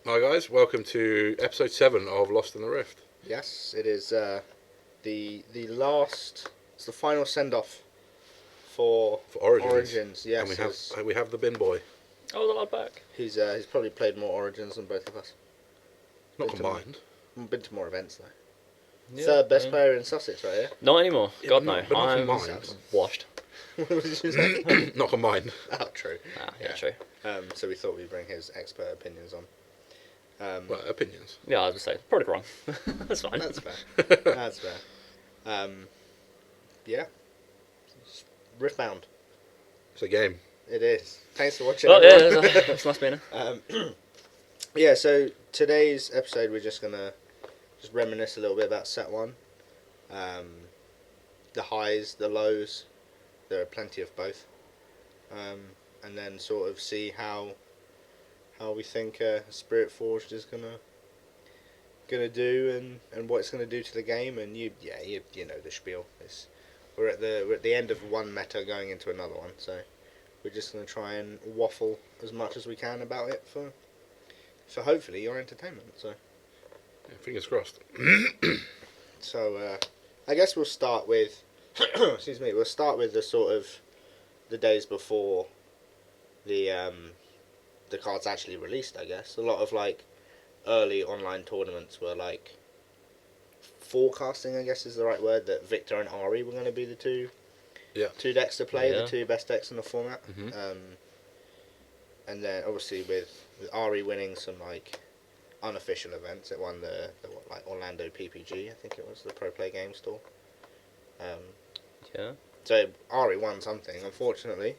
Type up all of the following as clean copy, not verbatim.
Hi guys, welcome to episode 7 of Lost in the Rift. Yes, it is the last. It's the final send off for Origins. Yes, and we have the bin boy. Oh, the lad back. he's probably played more Origins than both of us. Not combined. Been to more events though. Yeah, Third best player in Sussex, right here. Not anymore. Yeah, God but no. not- but not I'm combined. washed. What did you say? Not combined. Oh, true. Yeah, Yeah. true. So we thought we'd bring his expert opinions on. Well, opinions. Yeah, I was gonna say probably wrong. That's fine. That's fair. That's fair. Yeah. Riftbound. It's a game. It is. Thanks for watching. Well, yeah, everyone. this must be enough. Yeah, so today's episode we're just gonna reminisce a little bit about set one. The highs, the lows, there are plenty of both. And then sort of see how we think Spiritforged is gonna do and what it's gonna do to the game, and you know the spiel. We're at the end of one meta going into another one, so we're just gonna try and waffle as much as we can about it for hopefully your entertainment. So Yeah, fingers crossed. so I guess we'll start with excuse me. We'll start with the sort of the days before the cards actually released. I guess a lot of like early online tournaments were like forecasting, I guess is the right word, that Victor and Ari were going to be the two decks to play, Yeah. the two best decks in the format. Mhm. And then obviously with Ari winning some like unofficial events, it won the Orlando PPG, I think it was, the Pro Play Game Store. Yeah. So Ari won something. Unfortunately,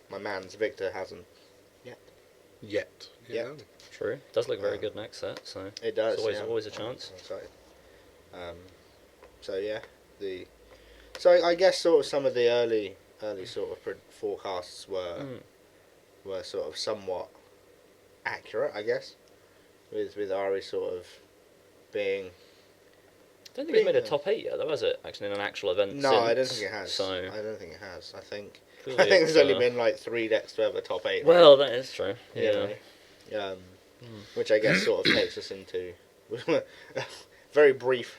my man's Victor hasn't yet. Yet. Yet. True. Does look very good next set, so It does. It's always- yeah. always a chance. I'm excited. So yeah, so I guess sort of some of the early sort of forecasts were sort of somewhat accurate, I guess, with Ari sort of being. I don't think it's made a top 8 yet, though, has it? Actually, in an actual event. No, I don't think it has. So I don't think it has. I think clearly there's it's, only been like 3 decks to have a top 8. Well, that is true. You Yeah. know? Which I guess sort of takes us into very brief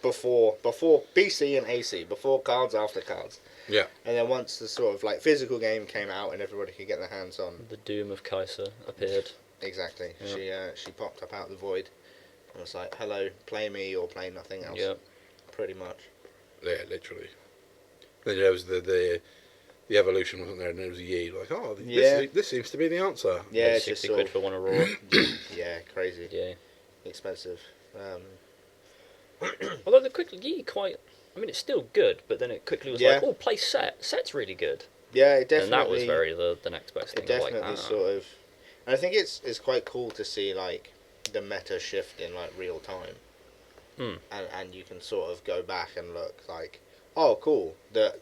before BC and AC, before cards, after cards. Yeah. And then once the sort of like physical game came out and everybody could get their hands on. The doom of Kaiser appeared. Exactly. Yeah. She popped up out of the void and was like, "Hello, play me or play nothing else." Yeah. Pretty much. Yeah, literally. Then there was the evolution, wasn't there? And there was Yi, like, oh, this seems to be the answer. Yeah, Paid it's just 60 sort quid of, for one Aurora. yeah, crazy, Yeah. expensive. Although the quickly quite, I mean, it's still good, but then it quickly was Yeah. like, oh, play set. Set's really good. Yeah, it definitely. And that was very the next best thing. It definitely like, sort of. And I think it's quite cool to see like the meta shift in like real time. And you can sort of go back and look like, oh, cool. The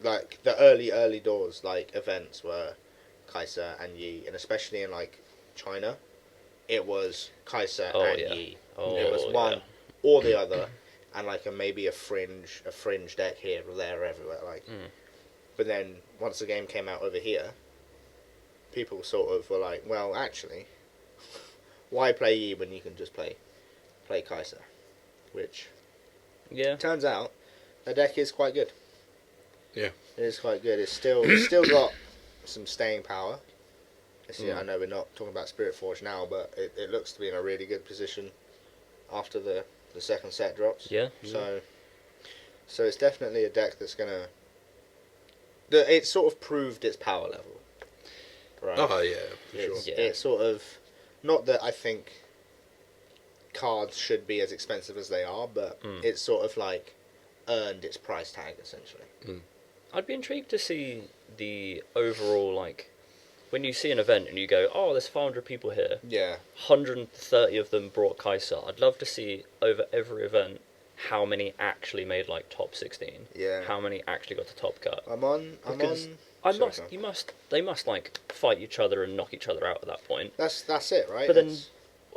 early doors like events were Kaiser and Yi, and especially in like China, it was Kaiser and yeah. Yi. Oh, It was one yeah. or the other, and like maybe a fringe deck here or there or everywhere. Like, but then once the game came out over here, people sort of were like, well, actually, why play Yi when you can just play Kaiser? Which Yeah. turns out the deck is quite good. Yeah. It is quite good. It's still got some staying power. I know we're not talking about Spiritforged now, but it looks to be in a really good position after the second set drops. Yeah. So it's definitely a deck that's gonna. It sort of proved its power level. Right. Oh, yeah, for sure. It's sort of, not that I think cards should be as expensive as they are, but it's sort of like earned its price tag essentially. I'd be intrigued to see the overall, like, when you see an event and you go, oh, there's 500 people here, Yeah. 130 of them brought Kaiser. I'd love to see over every event how many actually made like top 16. Yeah. How many actually got the top cut. Because they must like fight each other and knock each other out at that point. That's it, right? But then,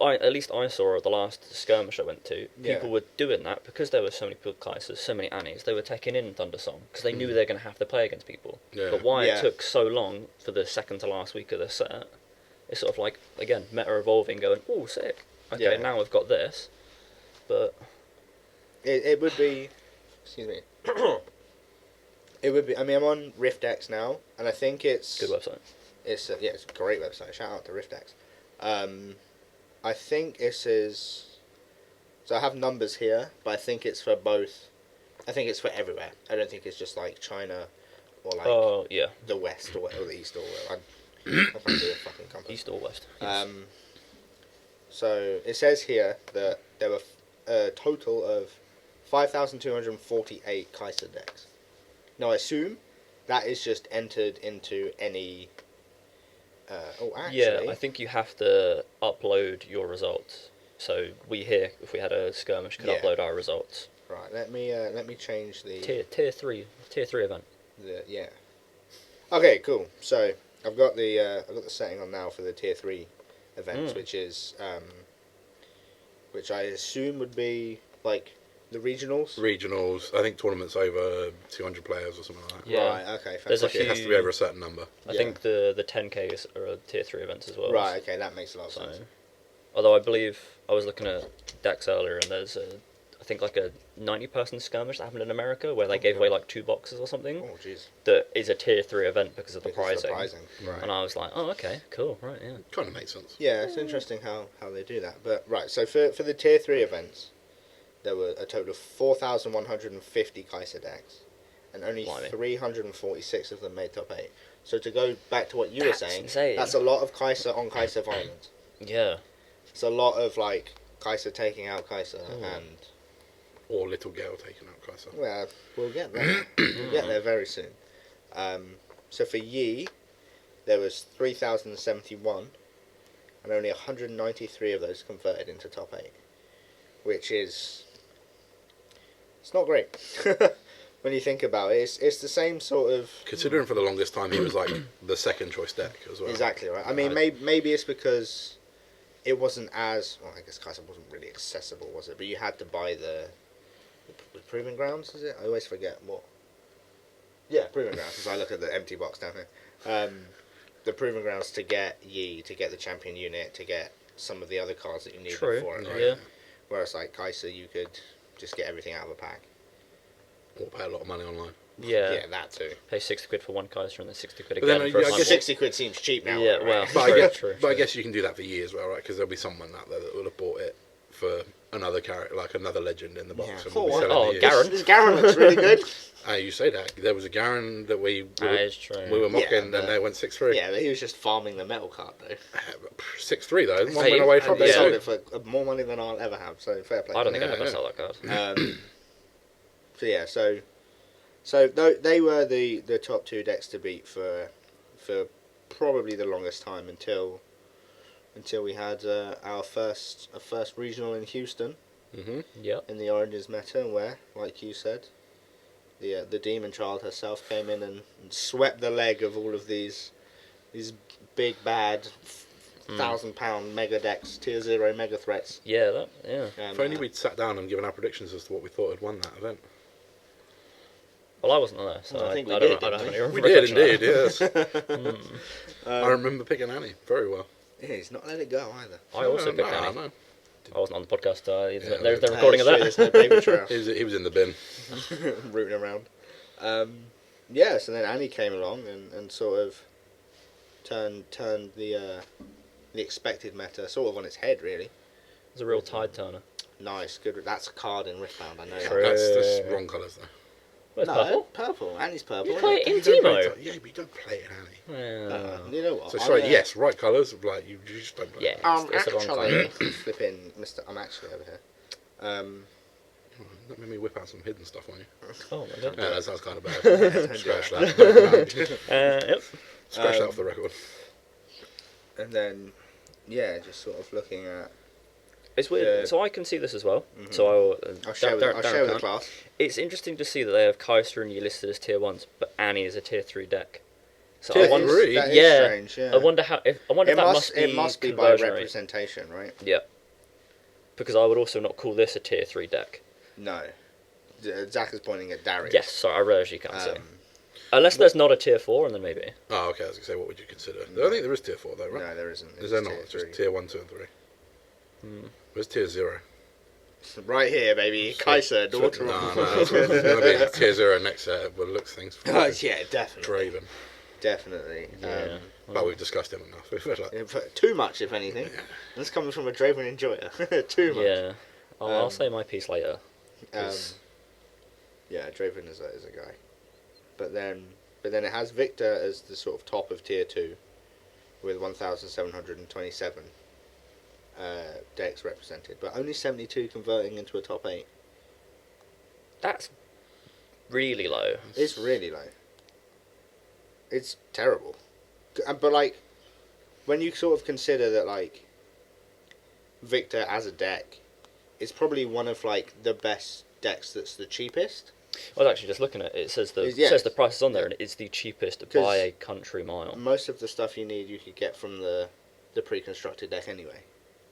at least I saw at the last skirmish I went to, Yeah. people were doing that because there were so many good Kaisers, so many Annies. They were taking in Thundersong because they knew they were going to have to play against people. Yeah. But why Yeah. it took so long for the second to last week of the set, it's sort of like, again, meta evolving, going, oh, sick. okay, Yeah. now we've got this, but It would be, excuse me. It would be. I mean, I'm on RiftX now, and I think it's good website. It's it's a great website. Shout out to RiftX. I think this is. So I have numbers here, but I think it's for both. I think it's for everywhere. I don't think it's just like China, or like Oh yeah, the West or the East or I can't do a fucking compass. east or west. Yes. So it says here that there were a total of 5,248 Kaiser decks. Now I assume that is just entered into any. Actually, Yeah, I think you have to upload your results. So we here, if we had a skirmish, could Yeah. upload our results. Right. Let me change the Tier three event. yeah. Okay, cool. So I've got the setting on now for the tier 3 events, which is which I assume would be like the regionals. Regionals, I think tournaments over 200 players or something like that. Yeah. Right. Okay. There's a Fantastic. It has to be over a certain number. I Yeah. think the 10Ks are tier 3 events as well. Right. Okay. That makes a lot of So, sense. although I believe I was looking at decks earlier, and there's I think like a 90-person skirmish that happened in America where they gave away like 2 boxes or something. Oh, jeez. That is a tier 3 event because of the Because pricing. of the pricing. Right. And I was like, oh okay, cool, right, yeah. Kind of makes sense. Yeah, it's interesting how they do that. But right, so for the tier 3 events, there were a total of 4,150 Kaiser decks, and only Blimey. 346 of them made top 8. So to go back to what you were That's saying, insane. that's a lot of Kaiser on Kaiser violence. Yeah. It's a lot of like Kaiser taking out Kaiser, and Or Little Girl taking out Kaiser. well, we'll get there. We'll get there very soon. So for Yi, there was 3,071, and only 193 of those converted into top 8, which is it's not great when you think about it. It's the same sort of Considering for the longest time he was like the second choice deck as well. exactly right. I mean, maybe it's because it wasn't as well. I guess Kaiser wasn't really accessible, was it? But you had to buy the Proving Grounds, is it? I always forget what. Yeah, Proving Grounds. As I look at the empty box down here, the Proving Grounds to get Yi, to get the champion unit, to get some of the other cards that you need True. for it. Yeah. Whereas like Kaiser, you could just get everything out of a pack. Or pay a lot of money online. Yeah. Yeah, that too. Pay 60 quid for one Kaiser and then 60 quid But then, again for a yeah, I time guess warp. 60 quid seems cheap now. Yeah, right? well. But, True, I guess, true, but I true. guess you can do that for Yi as well, right? Because there'll be someone out there that will have bought it for another character, like another legend in the box. Yeah. And will be Oh, selling oh, it. Garen. This Garen looks really good. You say that. There was a Garen that we That is true. were mocking, Yeah, and but- they went 6-3. Yeah, but he was just farming the metal card though. 6-3 though. One Hey, went away from And he it. sold too. it for more money than I'll ever have. So fair play. I don't to think I'd Yeah, ever yeah. sell that card. So yeah, so they were the top 2 decks to beat for probably the longest time until we had our first regional in Houston Yep. in the Oranges meta, where, like you said, the Demon Child herself came in and swept the leg of all of these big bad £1,000 mega decks, tier 0 mega threats. Yeah, yeah. If only we'd sat down and given our predictions as to what we thought had won that event. Well, I wasn't there, so Well, I I think we don't, did, I don't have didn't any We did recollection of indeed, that. yes. I remember picking Annie very well. Yeah, he's not let it go either. I also picked no, Annie. no. I wasn't on the podcast. Yeah, There's the no. recording of that. There's no paper trail. He was in the bin. Rooting around. Yeah, so then Annie came along and sort of turned the expected meta sort of on its head, really. It's a real tide turner. Nice, good. That's a card in Riftbound, I know. True. That's wrong colours though. Where's No, purple? purple. Annie's purple. You isn't play it? it in You don't play Teemo. it- Yeah, but you don't play it in Annie. Yeah. You know what? So I'm sorry, a- yes, right colours. Like you just don't play. Yeah. it. It's the wrong actually colour. flipping Mr. I'm actually over here. Let me whip out some hidden stuff on you. Oh my god. Yeah, that sounds kind of bad. Don't Scratch do that. Yep. Scratch that off the record. And then, yeah, just sort of looking at. It's weird. Yeah. So I can see this as well. Mhm. So I'll share with the can't. class. It's interesting to see that they have Kaiser and you listed as tier 1s, but Annie is a tier 3 deck. So Tier I wonder, 3? That is Yeah. strange, yeah. I wonder how. I wonder if that must be. It must be by conversion rate. representation, right? Yeah. Because I would also not call this a tier 3 deck. No. Zach is pointing at Darius. Yes, sorry, I realize you can't say. Um, Unless there's not a tier 4, and then maybe. Oh, okay. I was gonna say, what would you consider? I don't think there is tier 4 though, right? No, there isn't. Is It's there not? tier It's just 3. tier 1, 2, and 3. Where's tier 0? Right here, baby. Kaiser, daughter No, of... no, it's going to be tier 0 next set, but looks things. Yeah, definitely. Draven. Definitely. Yeah. But we've discussed him enough. Too much, if anything. This comes from a Draven enjoyer. Too much. Yeah. I'll say my piece later. Yeah, Draven is a guy. But then it has Victor as the sort of top of tier 2 with 1,727 decks represented, but only 72 converting into a top 8. That's really low. It's really low. It's terrible. But like, when you sort of consider that like Victor as a deck is probably one of like the best decks that's the cheapest. I was actually just looking at it. It says Yeah. it says the price is on there, and it's the cheapest by a country mile. Most of the stuff you need you could get from the pre-constructed deck anyway.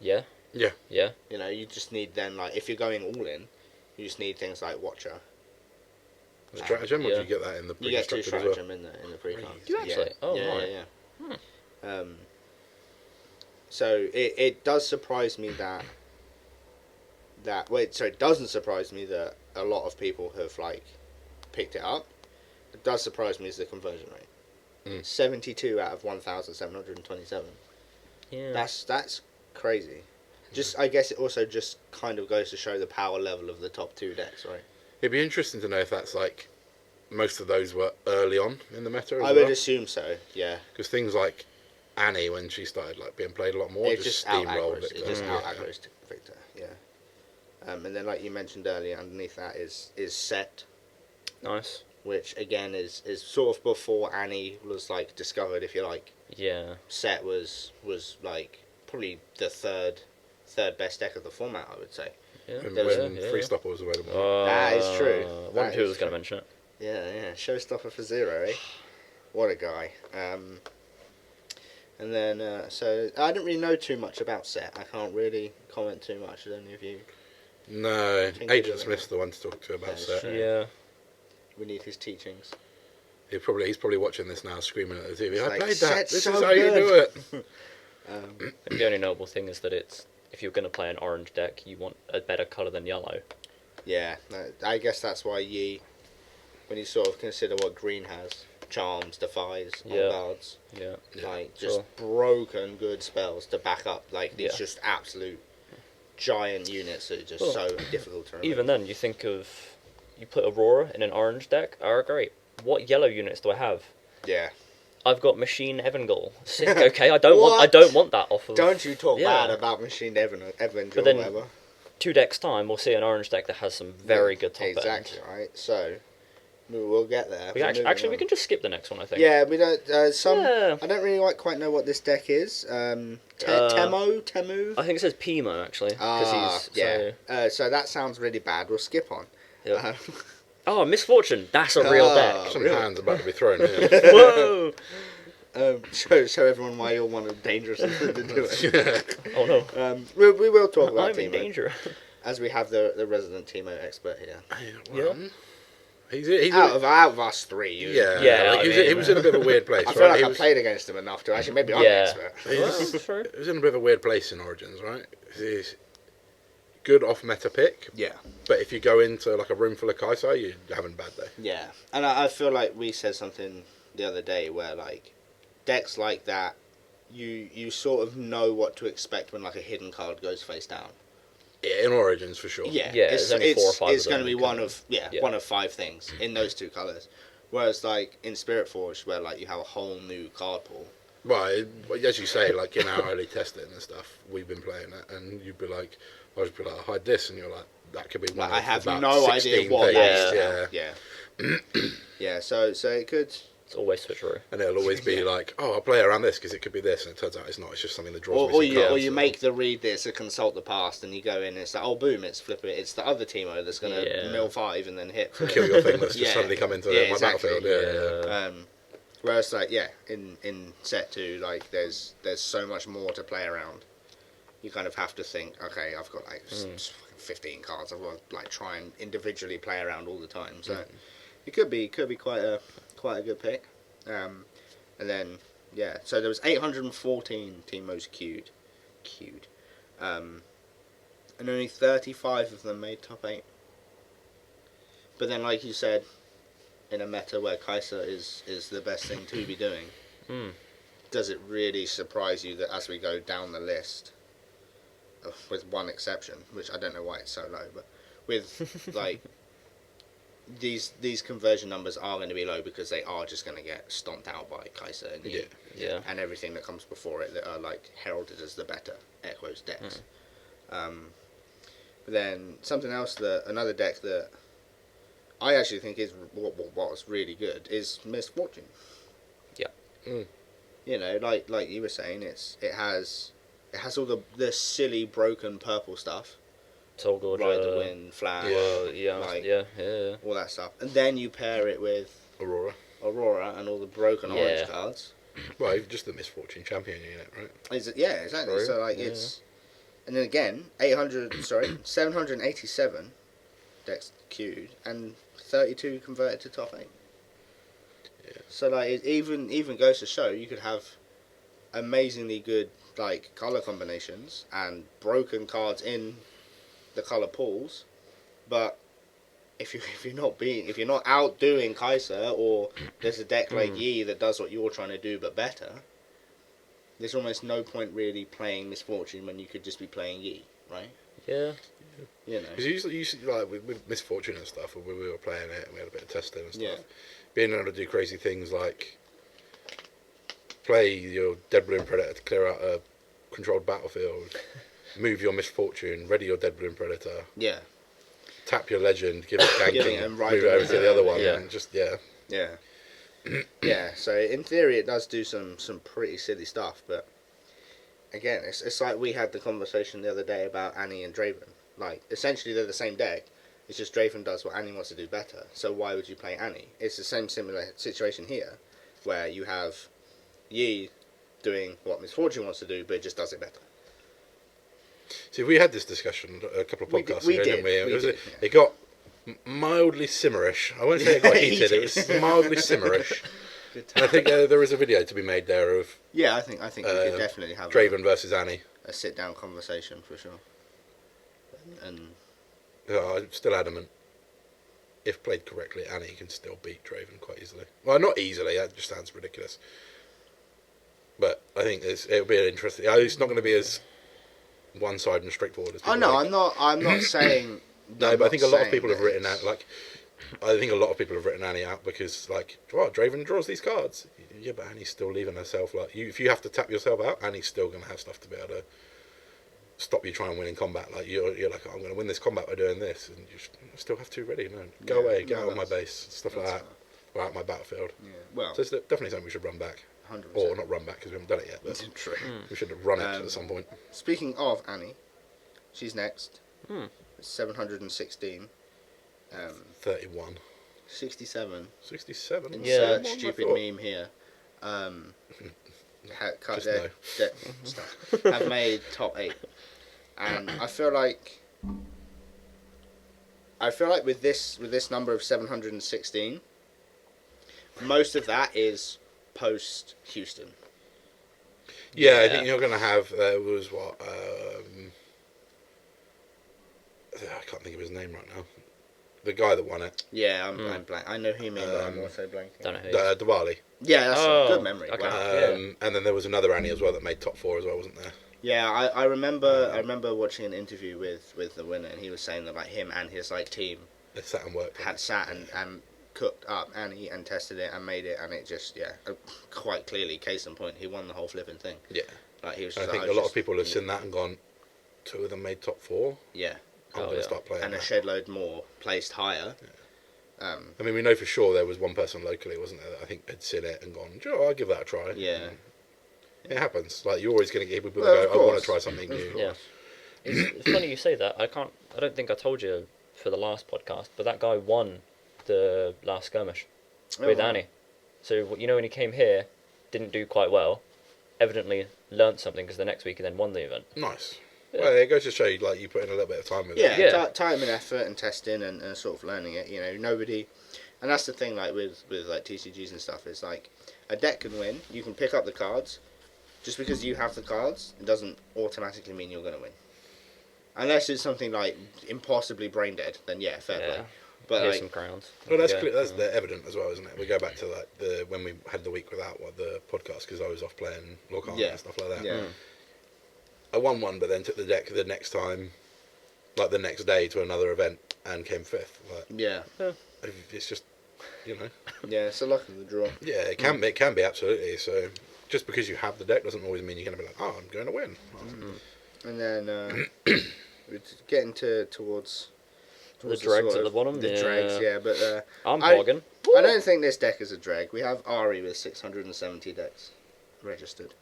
Yeah. Yeah. Yeah. You know, you just need then like if you're going all in, you just need things like Watcher. Stratagem, or do you get that in the You get 2 pre-constructed as well? stratagem in the pre-con. Do you actually? Yeah. Oh, yeah, right. yeah. So it does surprise me it doesn't surprise me that a lot of people have like picked it up. It does surprise me is the conversion rate. 72 out of 1,727. Yeah. That's crazy. Just I guess it also just kind of goes to show the power level of the top 2 decks, right? It'd be interesting to know if that's like most of those were early on in the meta. I would assume so. Yeah. Because things like Annie, when she started like being played a lot more, It just out steamrolled aggroes. Victor. It just out aggroes Victor. Yeah. And then like you mentioned earlier, underneath that is Set, Nice. which again is sort of before Annie was like discovered, if you like. Yeah. Set was like probably the third best deck of the format, I would say. Yeah. And There was- when yeah. Free Stopper was available. That is true. One That who is was going true. to mention it. Yeah, showstopper for 0, eh? What a guy. And then so I didn't really know too much about Set. I can't really comment too much. Did any of you? No, Think Agent of it. Smith's the one to talk to about That's Set. true. Yeah. We need his teachings. He's probably watching this now, screaming at the TV. It's I like, played that. "Set's This so is how you do good." it. The only notable thing is that it's if you're going to play an orange deck, you want a better colour than yellow. Yeah, I guess that's why when you sort of consider what green has, Charms, Defies, On Yeah. Guards, Yeah. like just Sure. broken good spells to back up like these Yeah. just absolute giant units that are just Well, so difficult to remove. Even then, you think of you put Aurora in an orange deck. Oh, great. What yellow units do I have? Yeah. I've got Machine Evangel. Sick. Okay, I don't What? want that off of. Don't you talk Yeah. bad about Machine Evan But or then- whatever. 2 decks time, we'll see an orange deck that has some very good top Exactly, end. right? So, we'll get there. We We're actually, moving we on. can just skip the next one, I think. Yeah, we don't. Yeah. I don't really quite know what this deck is. Temu. I think it says Pimo actually. Yeah. So that sounds really bad. We'll skip on. Yeah. Oh, Misfortune. That's a real deck. Some really? hands about to be thrown here. Whoa! Show everyone why you're one of the dangerous to do it. Oh no. We will talk about I'm in Timo, danger. as we have the resident Timo expert here. Well, he's Out of us 3, yeah, Yeah, like, I he mean, was in a bit of a weird place. I feel right? like He I was- played against him enough to actually maybe I'm Yeah. an expert. Well, true. He was in a bit of a weird place in Origins, right? He's good off meta pick, Yeah. but if you go into like a room full of Kaisai, you're having a bad day. Yeah, and I feel like we said something the other day where like decks like that, you sort of know what to expect when like a hidden card goes face down. Yeah, in Origins for sure. Yeah, Yeah, there's only 4 or 5 It's of them going to be you one can- of yeah. one of 5 things in those 2 colors. Whereas like in Spiritforged, where like you have a whole new card pool. Well, as you say, like in our early testing and stuff, we've been playing it, and you'd be like, I'd just be like, hide this, and you're like, that could be one Like, of I have about no 16 idea what things. that is. Yeah. now. Yeah. Yeah. So it could. It's always switcheroo. And it'll always be like, oh, I'll play around this because it could be this, and it turns out it's not. It's just something that draws me Or some you cards. or you make the read this a consult the past, and you go in and it's like, oh boom, it's flip it. It's the other Teemo that's gonna Yeah. mill 5 and then hit. For kill your thing that's just Yeah. suddenly come into Yeah, my exactly. battlefield. Yeah. Whereas like in set 2, like there's so much more to play around. You kind of have to think, okay, I've got like fucking 15 cards. I've got to like try and individually play around all the time. So it could be quite a good pick. And then so there was 814 Teemos queued. and only 35 of them made top 8. But then, like you said, in a meta where Kaiser is the best thing to be doing, does it really surprise you that as we go down the list, with one exception, which I don't know why it's so low, but with like these conversion numbers are going to be low because they are just going to get stomped out by Kaiser and and everything that comes before it that are like heralded as the better air quotes decks. But then something else another deck that I actually think is what's really good is Misfortune. Yeah. You know, like you were saying, it has all the silly broken purple stuff. Tolgorger, Ride the Wind, Flash, all that stuff, and then you pair it with Aurora, and all the broken orange cards. Well, just the Misfortune champion unit, right? Exactly. Sorry. So it's, and then again, 787 decks queued, and 32 converted to top 8. Yeah. So like it even goes to show you could have amazingly good like color combinations and broken cards in the color pools, but if you're not outdoing Kaiser, or there's a deck like Yi that does what you're trying to do but better, there's almost no point really playing Misfortune when you could just be playing Yi, right? Yeah. You know. Because usually like with Misfortune and stuff, when we were playing it and we had a bit of testing and stuff, Yeah. being able to do crazy things like play your Dead Balloon Predator to clear out a controlled battlefield, move your Misfortune, ready your Dead Balloon Predator, tap your Legend, give it ganking, and move it over to the other one, yeah. and just Yeah. So in theory, it does do some pretty silly stuff, but again, it's like we had the conversation the other day about Annie and Draven. Like, essentially, they're the same deck. It's just Draven does what Annie wants to do better. So why would you play Annie? It's the same similar situation here, where you have Yi doing what Misfortune wants to do, but it just does it better. See, we had this discussion a couple of podcasts ago, didn't we? It got mildly simmerish. I won't say it got heated. It was mildly simmerish. And I think there is a video to be made there of I think we could definitely have Draven versus Annie. A sit down conversation for sure. And I'm still adamant. If played correctly, Annie can still beat Draven quite easily. Well, not easily. That just sounds ridiculous. But I think it'll be interesting. It's not going to be as one-sided and straightforward as people think. I'm not saying. No, but I think a lot of people have written out Annie out because Draven draws these cards. Yeah, but Annie's still leaving herself if you have to tap yourself out, Annie's still going to have stuff to be able to stop you trying to win in combat. Like you're like, I'm going to win this combat by doing this, and you still have two ready. No, go away, get out of my base, stuff like that, or out my battlefield. Yeah, well, so it's definitely something we should run back. 100%. Or not run back because we haven't done it yet. But true. We should run it at some point. Speaking of Annie, she's next. 716. 31. 67. 67. Insert stupid meme here. Have made top 8, and I feel like with this number of 716, most of that is post Houston. Yeah, I think you're going to have. Was what? I can't think of his name right now. The guy that won it. Yeah, I'm blank. I know who you mean, but I'm also blanking. Don't know who. Diwali. Yeah, that's a good memory. Okay. Wow. And then there was another Annie as well that made top 4 as well, wasn't there? Yeah, I remember watching an interview with the winner, and he was saying that him and his team They sat and worked. had sat and cooked up Annie and tested it and made it, and it just quite clearly, case in point, he won the whole flipping thing. Yeah. He was. I think a lot of people have seen that and gone, 2 of them made top 4. Yeah. I'm going to start playing and that. A shed load more placed higher. Yeah. I mean, we know for sure there was one person locally, wasn't there, that I think had seen it and gone, I'll give that a try. Yeah. It happens. You're always going to get people who go, I want to try something new. Yeah. It's funny you say that. I don't think I told you for the last podcast, but that guy won the last skirmish with Annie. So when he came here, didn't do quite well. Evidently learnt something because the next week he then won the event. Nice. Yeah. Well, it goes to show you, you put in a little bit of time with it. Yeah. Time and effort and testing and sort of learning it. Nobody, and that's the thing. With TCGs and stuff, is a deck can win. You can pick up the cards. Just because you have the cards, it doesn't automatically mean you're going to win. Unless it's something like impossibly brain dead, then yeah, fair play. But Here's like, some crowns. Well, that's Yeah. clear, that's the evident as well, isn't it? We go back to like when we had the week without the podcast because I was off playing Lorcan Yeah. and stuff like that. Yeah. I won one, but then took the deck the next time, like the next day to another event and came fifth. Like, yeah, it's just, you know, yeah, it's a luck of the draw. yeah, it can be absolutely. So just because you have the deck doesn't always mean you're going to be like, oh, I'm going to win. And then we're getting towards The dregs sort at the of- bottom. The dregs, yeah, but I'm I- bargain. I don't think this deck is a dreg. We have Ari with 670 decks registered.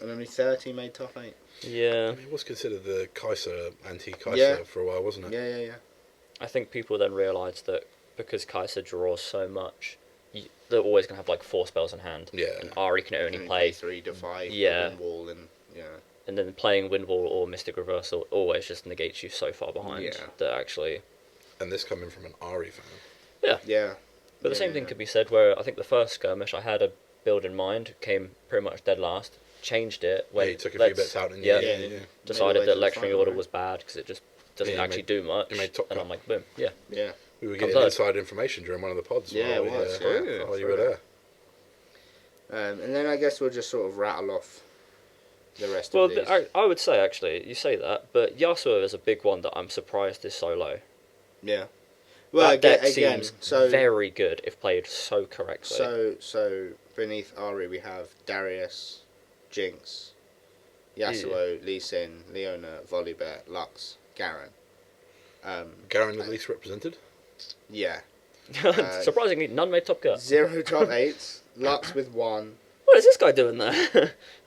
And only 30 made top 8. Yeah. I mean, it was considered the Kaiser, anti-Kaiser Yeah. for a while, wasn't it? Yeah. I think people then realised that because Kaiser draws so much, they're always going to have like 4 spells in hand. Yeah. And Ari can only And play. 3 to 5. Yeah. Wall and yeah. And then playing Windwall or Mystic Reversal always just negates you so far behind Yeah. that actually. And this coming from an Ari fan. Yeah. But the same thing could be said where I think the first skirmish I had a build in mind, came pretty much dead last, changed it when Yeah, you took a few bits out and yeah, Yeah. yeah. decided Made that it way to the lecturing final, order right? was bad because it just doesn't Yeah, you actually made- do much. you made top and cut. I'm like, boom, yeah. Yeah. We were Come getting third. inside information during one of the pods. Yeah, while it was, we, yeah. while you were there. And then I guess we'll just sort of rattle off the rest Well, of these. I would say actually, you say that, but Yasuo is a big one that I'm surprised is so low. Yeah. Well, that deck again, seems so very good if played so correctly. so beneath Ari we have Darius, Jinx, Yasuo, Lee Sin, Leona, Volibear, Lux, Garen. Garen the least represented. Yeah. Surprisingly, none made top cut. 0 top 8s, Lux with 1. What is this guy doing there?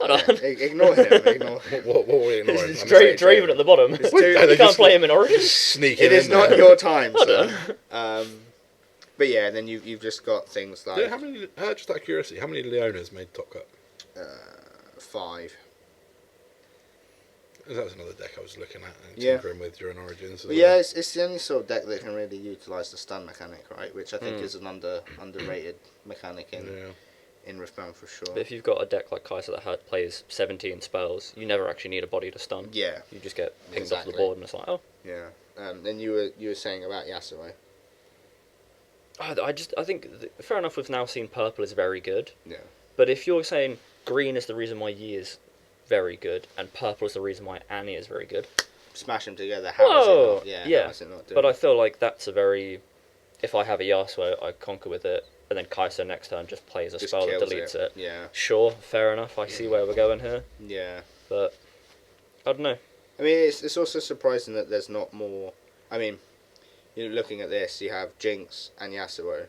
Hold on. Ignore him, ignore him. What were we ignoring? It's I'm Draven sorry. at the bottom. It's You too- they can't just- play him in Origin. Sneaking It is in not there. your time, Hold sir. But yeah, then you've just got things like Yeah, how many? Just out of curiosity, how many Leonas made top cut? 5. That was another deck I was looking at and Yeah. tinkering with during Origins. as But well. yeah, it's the only sort of deck that can really utilise the stun mechanic, right? Which I think is an underrated mechanic in Riftbound for sure. But if you've got a deck like Kaiser that plays 17 spells, you never actually need a body to stun. Yeah, You just get pinged Exactly. off the board and it's like, oh. yeah. Then you were saying about Yasuo. I think, fair enough, we've now seen purple is very good. Yeah. But if you're saying green is the reason why Yi is very good and purple is the reason why Annie is very good, Smash them together. How is whoa, it not? Yeah. yeah. How is it not doing? But I feel like that's a very, if I have a Yasuo, I conquer with it, and then Kaiser next turn just plays a Just spell that kills deletes it. Yeah. Sure, fair enough, I see where we're going here, Yeah. but I don't know. I mean, it's also surprising that there's not more. I mean, you know, looking at this, you have Jinx and Yasuo,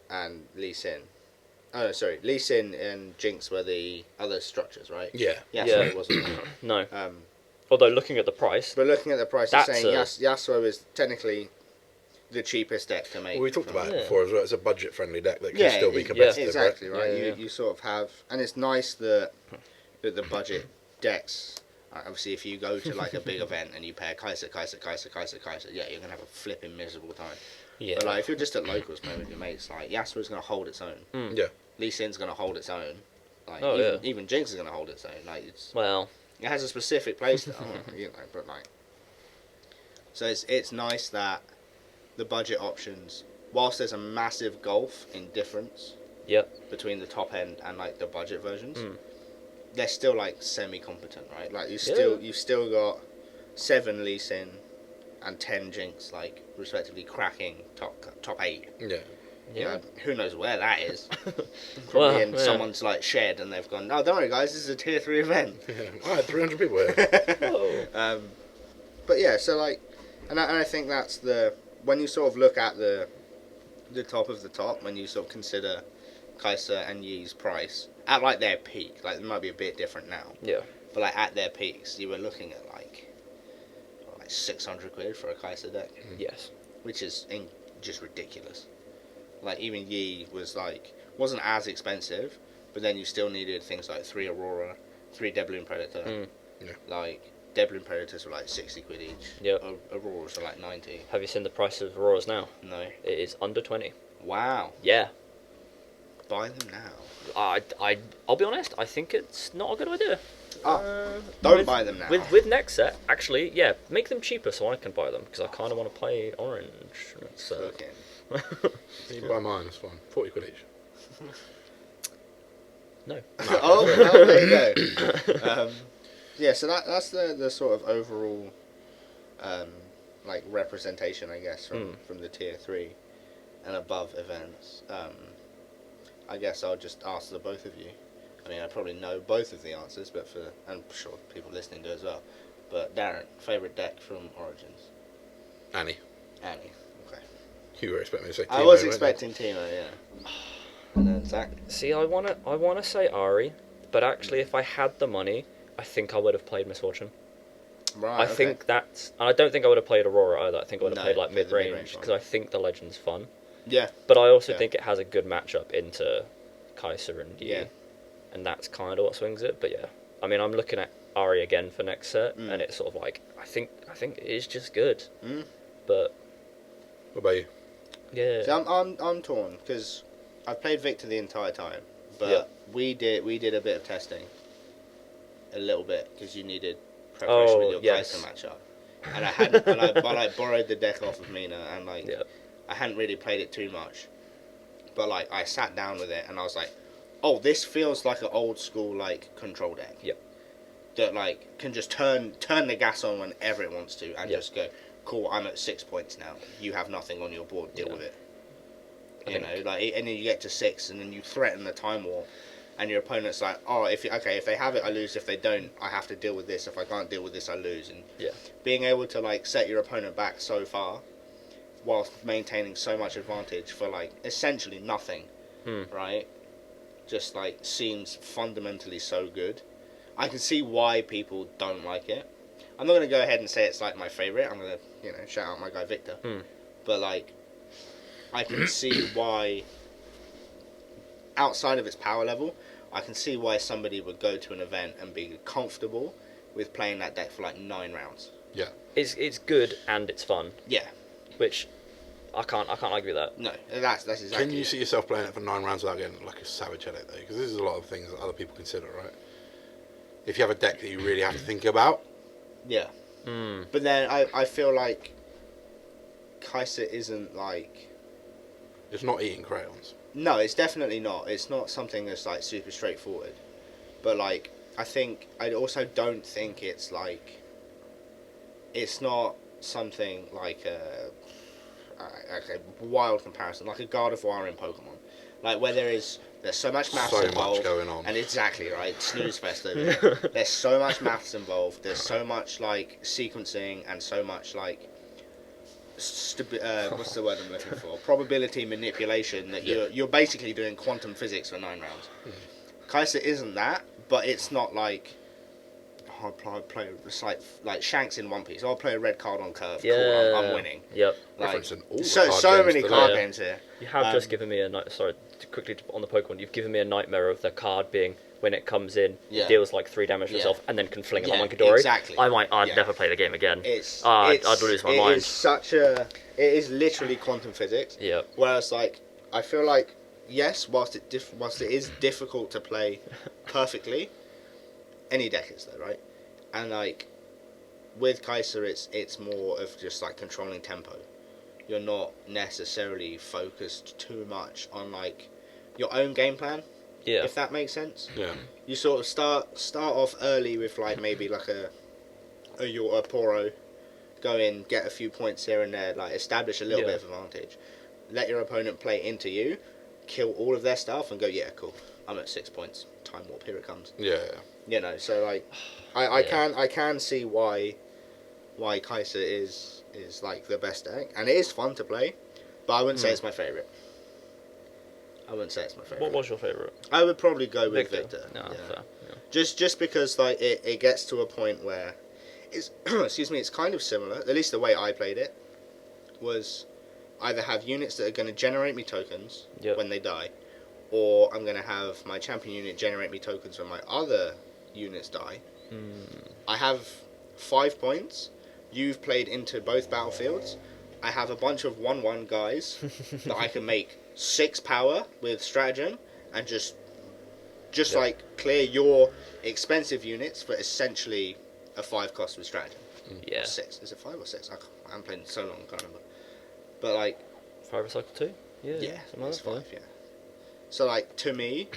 and Lee Sin. Oh no, sorry, Lee Sin and Jinx were the other structures, right? Yeah. Yasuo Yeah. wasn't. No. Um, Although looking at the price, but looking at the price, it's That's saying a- Yasuo is technically the cheapest deck to make. Well, we talked about Yeah. it before as well. It's a budget-friendly deck that can Yeah, still be yeah, competitive, exactly right? right. Yeah, yeah. You sort of have, and it's nice that the budget decks. Obviously, if you go to like a big event and you pair Kaiser, yeah, you're gonna have a flipping miserable time. yeah. But like, if you're just at locals playing with your mates, like Yasuo's gonna hold its own. Yeah. Lee Sin's gonna hold its own. Like Oh, even, yeah. even Jinx is gonna hold its own. Like Well, it has a specific playstyle, you know. But like, so it's nice that the budget options, whilst there's a massive gulf in difference yep. between the top end and like the budget versions, Mm. they're still like semi-competent, right? Like you've still got 7 Lee Sin and 10 Jinx, like respectively cracking top 8. Yeah. You Yeah. know, who knows where that is? Probably Well, in yeah. someone's like shed, and they've gone, "No, don't worry, guys. This is a tier 3 event." I had 300 people here. Whoa. But yeah, so like, and I think that's when you sort of look at the top of the top, when you sort of consider Kaiser and Yi's price at like their peak, like it might be a bit different now, Yeah. but like at their peaks, you were looking at like 600 quid for a Kaiser deck, Yes. which is just ridiculous. Like even Yi wasn't as expensive, but then you still needed things like 3 Aurora, 3 Debloon Predator. Mm. Yeah. Like Debloon Predators were like 60 quid each. Yep. Auroras were like 90. Have you seen the price of Auroras now? No. It is under 20. Wow. Yeah. buy them now. I'll be honest. I think it's not a good idea. Don't buy them now. With next set, actually, yeah, make them cheaper so I can buy them because I kind of want to play orange. So. Okay. You can buy mine, it's fine. 40 quid each. No. Oh, well, there you go. Yeah, so that's the sort of overall like representation, I guess, from the tier 3 and above events. I guess I'll just ask the both of you. I mean, I probably know both of the answers, but I'm sure people listening do as well. But Darren, favourite deck from Origins? Annie. Annie. Okay. You were expecting me to say Timo, I was weren't you? expecting Timo, yeah. And then Zach. See, I wanna say Ari, but actually, if I had the money, I think I would have played Misfortune. Right. I think that's. And I don't think I would have played Aurora either. I think I would have played like played the mid-range mid-range one. because I think the Legend's fun. Yeah. But I also Yeah. think it has a good matchup into Kaiser and Yi. Yeah. And that's kind of what swings it. But yeah, I mean, I'm looking at Ari again for next set, and it's sort of like I think it is just good. But What about you? yeah, See, I'm torn because I've played Victor the entire time, but we did a bit of testing, a little bit because you needed preparation with your Kaiser matchup, and I hadn't, and I borrowed the deck off of Mina, and like I hadn't really played it too much, but like I sat down with it and I was like, oh, this feels like an old school like control deck. Yep. That like can just turn the gas on whenever it wants to and just go, cool, I'm at 6 points now. You have nothing on your board. Deal with it. You know, like, and then you get to 6, and then you threaten the time warp, and your opponent's like, oh, if they have it, I lose. If they don't, I have to deal with this. If I can't deal with this, I lose. And being able to like set your opponent back so far, whilst maintaining so much advantage for like essentially nothing, right? Just like seems fundamentally so good. I can see why people don't like it. I'm not going to go ahead and say it's like my favourite. I'm going to, shout out my guy Victor. But like, I can see why, outside of its power level, I can see why somebody would go to an event and be comfortable with playing that deck for like 9 rounds. Yeah. it's good and it's fun. Yeah. Which I can't argue with that. No, that's exactly. Can you see yourself playing it for 9 rounds without getting like a savage headache though? Because this is a lot of things that other people consider, right? If you have a deck that you really have to think about. Yeah. But then I feel like Kaiser isn't like... It's not eating crayons. No, it's definitely not. It's not something that's like super straightforward. But like, I also don't think it's like... It's not something like a wild comparison, like a God of War in Pokemon. Like where there's so much maths So involved. much going on. And exactly, right? Snooze fest over there. There's so much maths involved. There's so much like sequencing and so much like what's the word I'm looking for? Probability manipulation that you're basically doing quantum physics for 9 rounds. Kaiser isn't that, but it's not like I'll play like Shanks in One Piece. I'll play a red card on curve. Yeah. Cool, I'm winning. Yep. Like, Referencing all the so card many games card today. games here. You have just given me quickly on the Pokemon, you've given me a nightmare of the card being when it comes in, it deals like 3 damage to itself and then can fling it on Monkidori. Exactly. I'd never play the game again. I'd lose my mind. It is literally quantum physics. Yeah. Whereas like I feel like yes, whilst it is difficult to play perfectly, any deck is though, right? And like with Kaiser, it's more of just like controlling tempo. You're not necessarily focused too much on like your own game plan. Yeah. If that makes sense. Yeah. You sort of start off early with like maybe like a Poro, go in, get a few points here and there, like establish a little bit of advantage. Let your opponent play into you, kill all of their stuff, and go, yeah, cool. I'm at 6 points. Time warp, here it comes. Yeah. You know, so like, I can see why Kaiser is like the best deck, and it is fun to play, but I wouldn't say it's my favorite. What was your favourite? I would probably go with Victor. No, yeah. fair. Yeah. Just because like it gets to a point where it's excuse me, it's kind of similar. At least the way I played it was either have units that are going to generate me tokens when they die, or I'm going to have my champion unit generate me tokens when my other units die. I have 5 points. You've played into both battlefields. I have a bunch of 1/1 guys that I can make 6 power with stratagem and just Yeah. like clear your expensive units for essentially a 5 cost with stratagem. Yeah. Or 6. Is it 5 or 6? I haven't played in so long, I can't remember. But like, 5 recycle 2? Yeah, yeah, something it's like that, 5. Yeah. So like to me,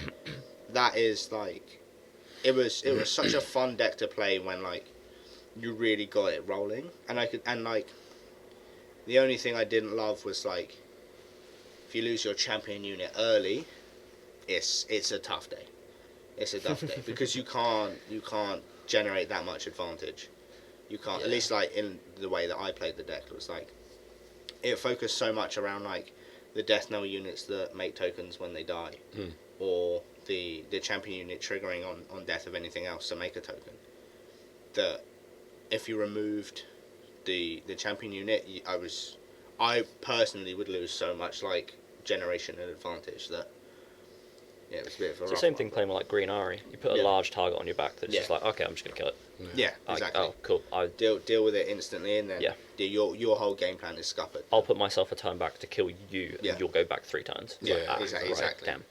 that is like, it was such a fun deck to play when like you really got it rolling, and like the only thing I didn't love was like if you lose your champion unit early, it's a tough day. It's a tough day because you can't generate that much advantage. You can't, at Yeah. least like in the way that I played the deck, it was like it focused so much around like the death knell units that make tokens when they die, or the champion unit triggering on death of anything else to make a token. That if you removed the champion unit, I personally would lose so much like generation and advantage that it was a bit of a It's the rough same one, thing but- playing like Green Ari. You put a Yeah. large target on your back that's Yeah. just like, okay, I'm just going to kill it. Yeah, Like, exactly. oh, cool. Deal with it instantly, and then Yeah. your whole game plan is scuppered. I'll put myself a turn back to kill you, and Yeah. you'll go back 3 turns. It's Yeah, like, exactly. right, damn.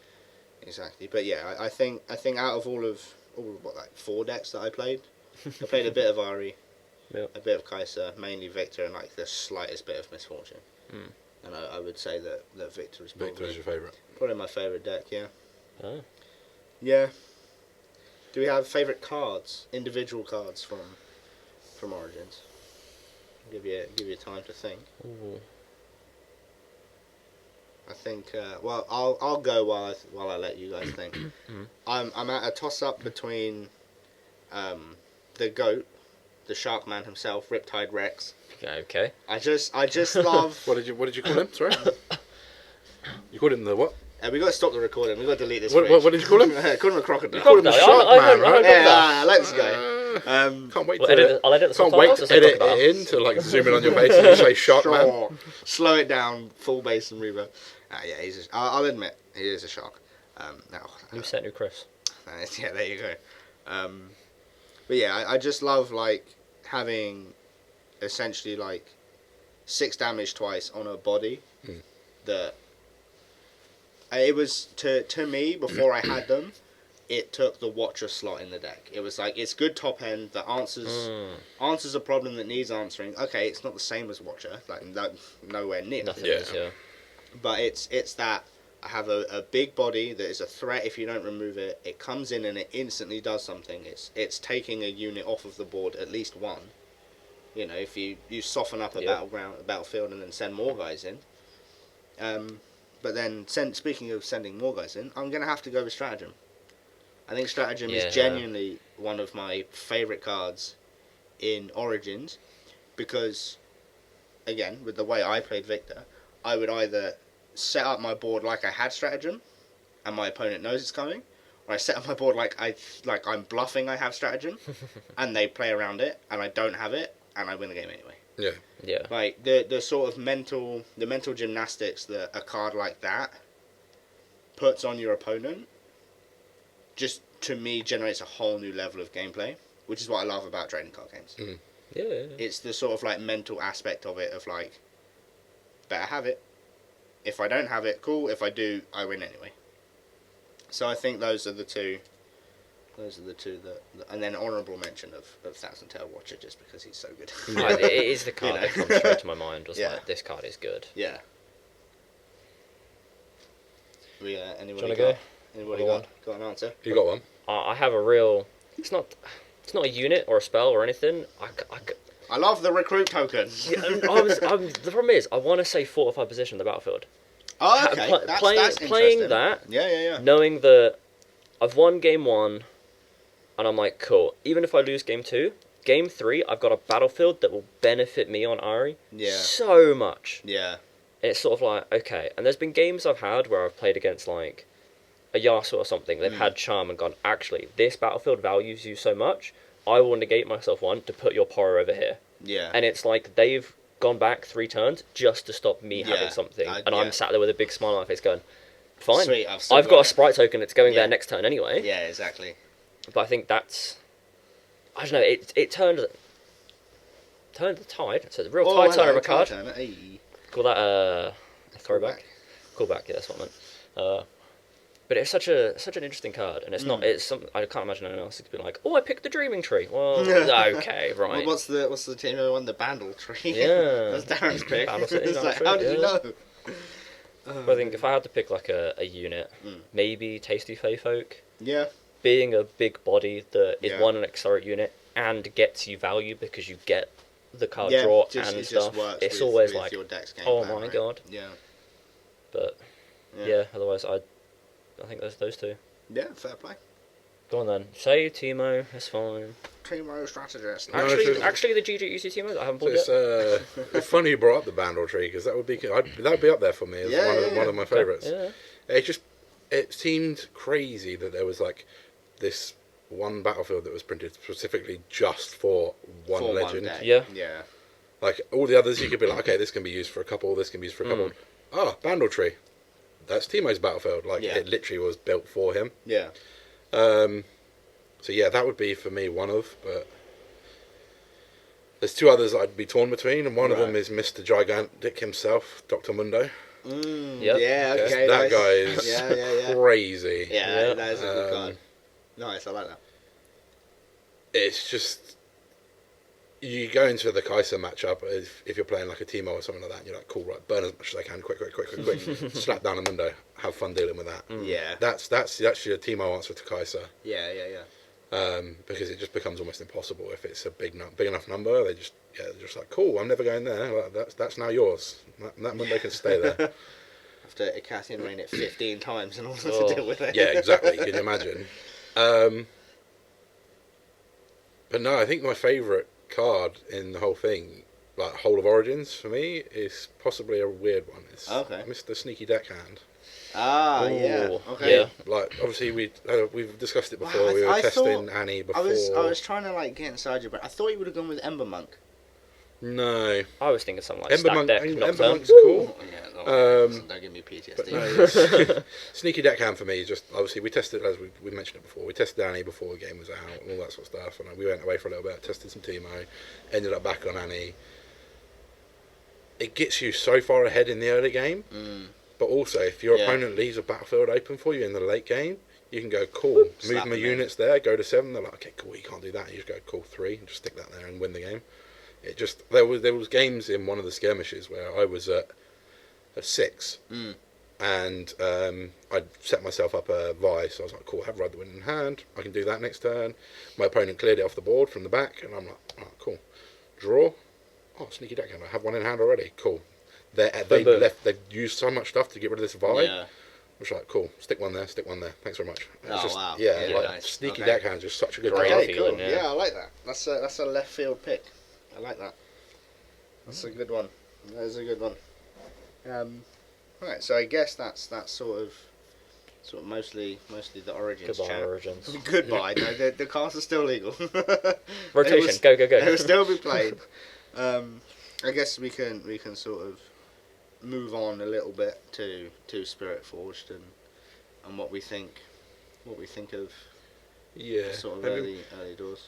Exactly, but yeah, I think out of all what like 4 decks that I played a bit of Ari, Yep. a bit of Kaiser, mainly Victor, and like the slightest bit of Misfortune. Mm. And I would say that Victor is Victor is your favourite. probably my favourite deck. Yeah. Oh. Yeah. Do we have favourite cards, individual cards from Origins? Give you time to think. Ooh. I think. Well, I'll go while I let you guys think. I'm at a toss up between, the goat, the Sharkman himself, Riptide Rex. Okay. I just love. What did you call him? Sorry. You called him the what? We got to stop the recording. We got to delete this. What did you call him? Called him a crocodile. called him a Crocodile. shark I man, heard right? that. Yeah, let's go. Can't wait Well, to I'll edit the can't wait subtitles to to say edit crocodile. it in to like zoom in on your face and you say shark man. Sure. Slow it down, full bass and reverb. Yeah, I'll admit he is a shark. New set, new Chris. Yeah, there you go. But yeah, I just love like having essentially like 6 damage twice on a body. That it was to me before I had them. It took the Watcher slot in the deck. It was like it's good top end that answers a problem that needs answering. Okay, it's not the same as Watcher, like nowhere near. Nothing Yeah. is, yeah. But it's that I have a big body that is a threat if you don't remove it. It comes in and it instantly does something. It's taking a unit off of the board, at least one. You know, if you soften up a battlefield and then send more guys in. But then speaking of sending more guys in, I'm gonna have to go with Stratagem. I think Stratagem Yeah. is genuinely one of my favourite cards in Origins because, again, with the way I played Victor, I would either set up my board like I had Stratagem and my opponent knows it's coming, or I set up my board like I'm bluffing I have Stratagem and they play around it and I don't have it and I win the game anyway. Yeah. Yeah. Like the sort of mental gymnastics that a card like that puts on your opponent just to me generates a whole new level of gameplay, which is what I love about trading card games. Yeah. It's the sort of like mental aspect of it of like better have it. If I don't have it, cool. If I do, I win anyway. So I think those are the two that and then honourable mention of Thousand Tail Watcher just because he's so good. It is the card You know. that comes straight to my mind. Was Yeah. like, this card is good. Yeah. Anybody wanna go? Anybody Another got an answer? You got one. I have a real. It's not a unit or a spell or anything. I love the recruit token. The problem is, I want to say fortify position in the battlefield. Oh, okay. That's Playing interesting. that, Yeah. knowing that I've won game 1, and I'm like, cool. Even if I lose game 2, game 3, I've got a battlefield that will benefit me on Ari Yeah. so much. Yeah. And it's sort of like, okay. And there's been games I've had where I've played against like a Yasuo or something. They've had charm and gone, actually, this battlefield values you so much, I will negate myself one to put your power over here. Yeah. And it's like they've gone back 3 turns just to stop me Yeah. having something. Yeah. I'm sat there with a big smile on my face going, fine. Sweet, I've got a sprite token that's going Yeah. there next turn anyway. Yeah, exactly. But I think that's... I don't know, it turned the tide. So the real tide turner of a card. Hey. Call that a throwback. Callback. Callback, yeah, that's what I meant. But it's such an interesting card, and it's not. It's some. I can't imagine anyone else could be like, "Oh, I picked the Dreaming Tree." Well, okay, right. Well, what's the team who won the Bandle Tree? Yeah. That's Darren's pick. Bandle City, It's Bandle like, City, how did you yeah. know? But I think if I had to pick like a unit, maybe Tasty Fae Folk, Yeah. being a big body that is Yeah. one an accelerate unit and gets you value because you get the card Yeah, draw just, and it stuff. just works It's with, always with like, your deck's game oh plan, my right? god. Yeah. But yeah, otherwise I think there's those two. Yeah, fair play. Go on then. Say Teemo, that's fine. Teemo strategist. No, Actually, the GGUC Teemos I haven't pulled It's, yet. it's funny you brought up the Bandle Tree because that would be up there for me as one of my favourites. Yeah. It seemed crazy that there was like this one battlefield that was printed specifically just for one For legend. deck. Yeah. Yeah. Like all the others, you could be like, okay, this can be used for a couple, this can be used for a couple. Bandle Tree. That's Teemo's battlefield. Like it literally was built for him. Yeah. So yeah, that would be for me one of. But there's two others I'd be torn between, and one of them is Mr. Gigantic himself, Dr. Mundo. Yep. Yeah. Yes, Okay. that nice. guy is Yeah. crazy. Yeah, Yeah. that is a good card. Nice, I like that. It's just you go into the Kaiser matchup if you're playing like a Teemo or something like that. And you're like, cool, right? Burn as much as I can, quick. Slap down a Mundo. Have fun dealing with that. Yeah. That's actually a Teemo answer to Kaiser. Yeah. Because it just becomes almost impossible if it's a big enough number. They're just like, cool. I'm never going there. Like, that's now yours. That Mundo can stay there. After Icasian rain it 15 times in order Oh. to deal with it. Yeah, exactly. Can you imagine? But no, I think my favourite card in the whole thing, like whole of Origins for me, is possibly a weird one. It's Okay. Mr. Sneaky Deckhand. Ah, yeah. Ooh, Okay. yeah. Like obviously we've discussed it before. Wow, We were I testing thought- Annie before. I was trying to like get inside you, but I thought you would have gone with Ember Monk. No, I was thinking something like Ember Stack Monk. Deck, Ember Nocturne. Monk's cool. Yeah, no, don't give me PTSD. But no, it's- Sneaky Deckhand for me is just obviously we tested as we mentioned it before. We tested Annie before the game was out and all that sort of stuff, and we went away for a little bit, tested some Teemo, ended up back on Annie. It gets you so far ahead in the early game, but also if your opponent leaves a battlefield open for you in the late game, you can go cool, move slap my them in. units there, go to 7. They're like, okay, cool, you can't do that. You just go cool 3 and just stick that there and win the game. It just there was games in one of the skirmishes where I was at 6, and I'd set myself up a vice. I was like, cool, I have Ride the Wind in hand. I can do that next turn. My opponent cleared it off the board from the back, and I'm like, oh, cool. Draw. Oh, Sneaky Deckhand. I have one in hand already. Cool. They've used so much stuff to get rid of this vibe. Yeah. I was like, cool. Stick one there. Thanks very much. It's Oh, wow. Yeah, Yeah, like nice. Sneaky Okay. Deckhand is just such a good Great card. Okay, feeling, cool. yeah. Yeah, I like that. That's a left field pick. I like that. That's a good one. That is a good one. Right, so I guess that's sort of mostly the Origins Goodbye, chat. Origins. Goodbye. No, the cards are still legal. Rotation, They will go. They will still be played. I guess we can sort of move on a little bit to Spiritforged and what we think of Yeah. sort of I mean, early doors.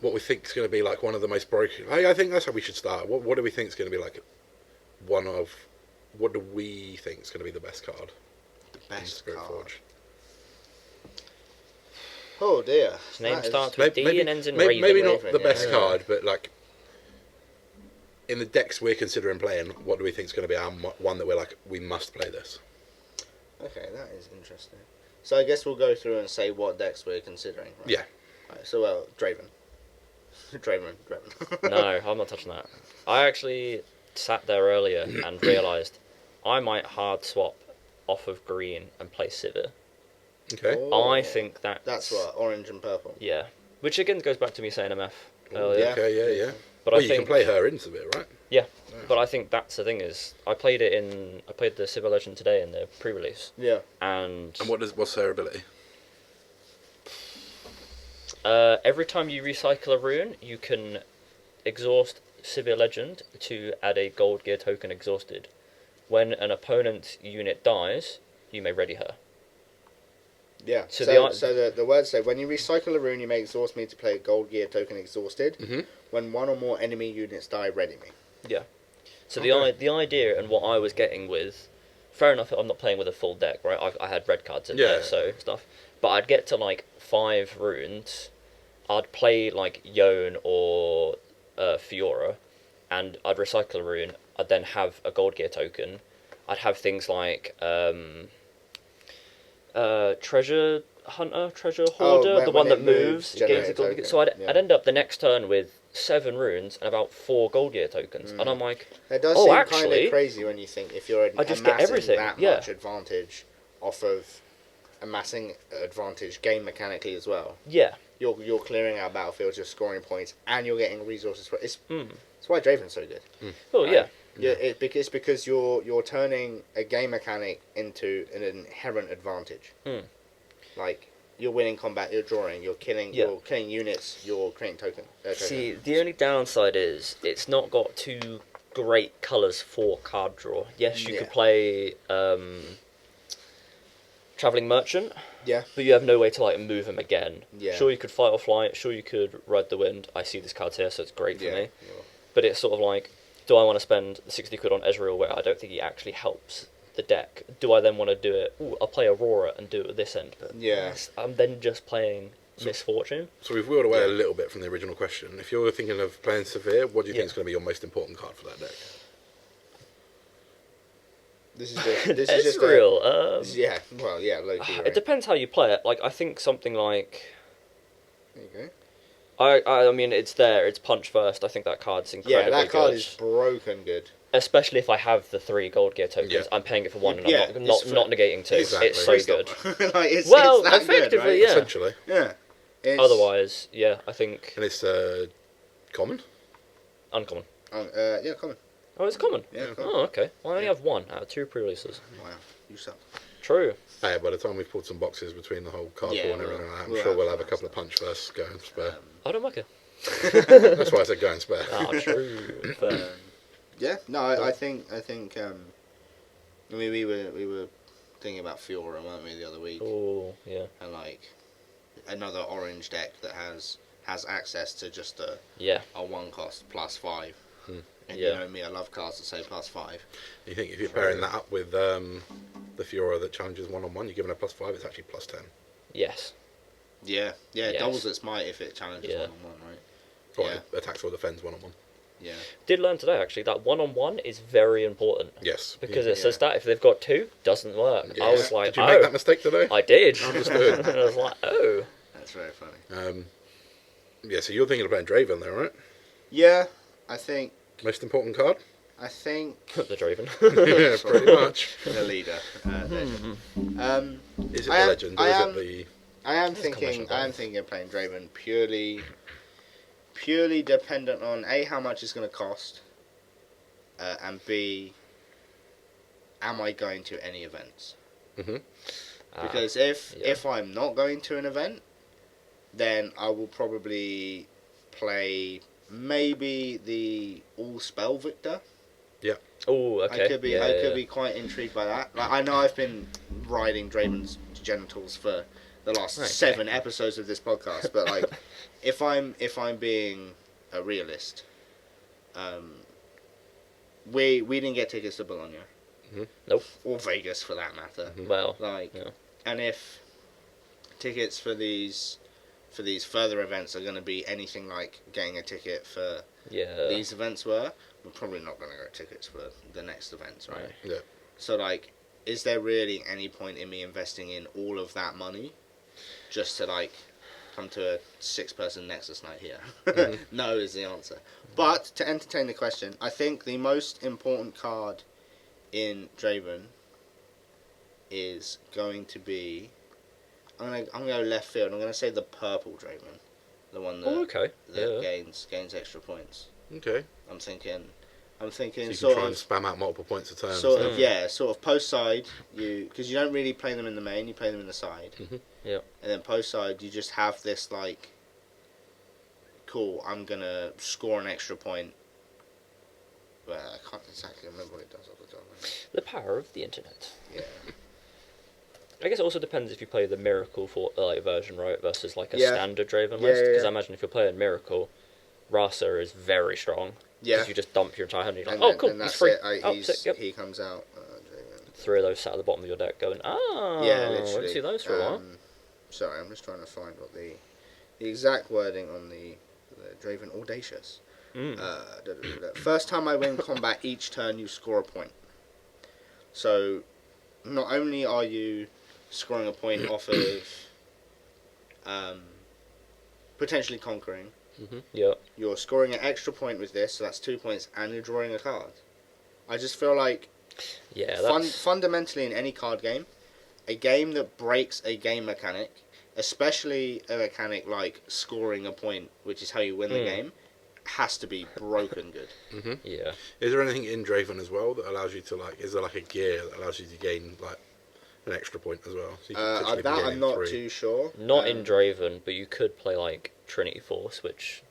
what we think is going to be like one of the most broken. I think that's how we should start. What do we think is going to be like one of? What do we think is going to be the best card? The best in card. Spiritforged? Oh dear. His name That is- starts with D and ends in Raven. maybe not Raven, the yeah. best Yeah. card, but like in the decks we're considering playing, what do we think is going to be our one that we're like we must play this? Okay, that is interesting. So I guess we'll go through and say what decks we're considering. Right? Yeah. Right, so Draven. Draven. No, I'm not touching that. I actually sat there earlier and realised I might hard swap off of green and play Sivir. Okay. Oh, I think that's what orange and purple. Yeah, which again goes back to me saying MF earlier. Yeah. Okay. Yeah. But Well, I you think can play her into it, right? yeah, but I think that's the thing is I played the Sivir Legend today in the pre-release, Yeah. and And what's her ability? every time you recycle a rune, you can exhaust Sivir Legend to add a gold gear token exhausted. When an opponent's unit dies, you may ready her. Yeah. So The words say when you recycle a rune, you may exhaust me to play a gold gear token exhausted. Mhm. When one or more enemy units die, ready me. Yeah. So Okay. the idea and what I was getting with fair enough, I'm not playing with a full deck, right? I had red cards in Yeah. there, so stuff. But I'd get to like 5 runes. I'd play like Yone or Fiora, and I'd recycle a rune. I'd then have a Gold Gear token. I'd have things like Treasure Hunter, Treasure Hoarder, the one when that it moves, moves, it gains generate a a gold gear. token, So I'd yeah. end up the next turn with 7 runes and about 4 Gold Gear tokens, and I'm like, It does oh, seem kind actually, of crazy when you think if you're I just get amassing everything, that yeah. much advantage off of amassing advantage game mechanically as well. yeah, You're clearing out battlefields, you're scoring points, and you're getting resources for it. mm. It's why Draven's so good. Oh Right? yeah, It's because you're turning a game mechanic into an inherent advantage. Mm. Like you're winning combat, you're drawing, you're killing units, you're creating tokens. See, the only downside is it's not got 2 great colours for card draw. Yes, you Yeah. could play Travelling Merchant, Yeah. but you have no way to like move him again. Yeah. Sure, you could fight or flight. Sure, you could ride the wind. I see this card's here, so it's great for Yeah. me. But it's sort of like, do I want to spend 60 quid on Ezreal where I don't think he actually helps the deck? Do I then want to do it? Ooh, I'll play Aurora and do it at this end. But Yeah. I'm then just playing Misfortune. So we've wheeled away Yeah. a little bit from the original question. If you're thinking of playing Severe, what do you Yeah. think is going to be your most important card for that deck? This is just Ezreal. yeah. Well, yeah. Low-key, right? It depends how you play it. Like, I think something like... There you go. I mean, it's there. It's punch first. I think that card's incredibly Yeah, that card good. is broken good. Especially if I have the 3 gold gear tokens, Yeah. I'm paying it for 1 and Yeah, I'm it's not negating 2. Exactly. It's so Free good. stop. Like, it's Well, that effectively, good, right? yeah. Essentially. Yeah. It's, Otherwise, yeah, I think And it's common? uncommon. yeah, common. Oh, it's common. Yeah, common. Oh, okay. Well, I only have 1 out of 2 pre-releases. Wow, you suck. True. Hey, by the time we've pulled some boxes between the whole card Yeah, pool and we'll- everything like that, I'm we'll sure have we'll have a some couple of stuff. punch first, go and spare. I don't like it. That's why I said go and spare. Ah, true. Fair. Yeah, no, I think I mean we were thinking about Fiora, weren't we, the other week, Oh, yeah. and like another orange deck that has access to just a Yeah. 1 cost +5. And Yeah. you know me, I love cards that say +5. You think if you're pairing that up with the Fiora that challenges 1-on-1, you're giving a +5, it's actually +10. Yes. Yeah, it Yes. doubles its might if it challenges Yeah. 1-on-1, right? Or Yeah. it attacks or defends 1-on-1. Yeah. Did learn today, actually, that 1-on-1 is very important. Yes. Because Yeah. it says that if they've got 2, doesn't work. Yeah. I was like, Did you make oh, that mistake today? I did. Understood. I was like, oh. That's very funny. Yeah, so you're thinking of playing Draven there, right? Yeah, I think Most important card? The Draven. Yeah, pretty much. the leader. Is it I the am- legend or I is am- it the... I am It's thinking commercial of playing Draven purely dependent on A, how much it's going to cost, and B, am I going to any events? Because if I'm not going to an event, then I will probably play maybe the all spell victor. Oh, okay. I could be quite intrigued by that. Like, I know I've been riding Draven's genitals for the last Okay. 7 episodes of this podcast, but like, if I'm being a realist, we didn't get tickets to Bologna. Nope. Or Vegas for that matter. Well, Like, yeah. and if tickets for these further events are going to be anything like getting a ticket for Yeah. these events were, we're probably not going to get tickets for the next events, right? Right. Yeah. So, like, is there really any point in me investing in all of that money just to, like, come to a 6-person Nexus night here? No is the answer. But, to entertain the question, I think the most important card in Draven is going to be... I'm going to go left field. I'm going to say the purple Draven. The one that, Oh, okay. that Yeah. gains extra points. Okay. I'm thinking So you can sort try of... and spam out multiple points a turn. Sort so- of, yeah, sort of post side, because you don't really play them in the main, you play them in the side. Yeah. And then post side, you just have this, like, cool, I'm going to score an extra point. Well, I can't exactly remember what it does off the top. The power of the internet. Yeah. I guess it also depends if you play the Miracle version, right, versus like a Yeah. standard Draven Yeah, list. yeah, Because yeah. I imagine if you're playing Miracle, Rasa is very strong. Yeah. Because you just dump your entire hand and you're like, And oh, then- cool, and he's that's free. it. Oh, sick, yep. He comes out. Draven. 3 of those sat at the bottom of your deck going, Yeah, I literally. won't see those for a while. Sorry, I'm just trying to find what the exact wording on the Draven Audacious. First time I win combat, each turn you score a point. So, not only are you scoring a point off of potentially conquering, Yeah. you're scoring an extra point with this, so that's 2 points, and you're drawing a card. I just feel like Yeah, that's... fundamentally in any card game, a game that breaks a game mechanic, especially a mechanic like scoring a point, which is how you win the game, has to be broken good. Yeah. Is there anything in Draven as well that allows you to like? Is there like a gear that allows you to gain like an extra point as well? So you can potentially be That I'm gaining not 3. too sure. Not in Draven, but you could play like Trinity Force, which...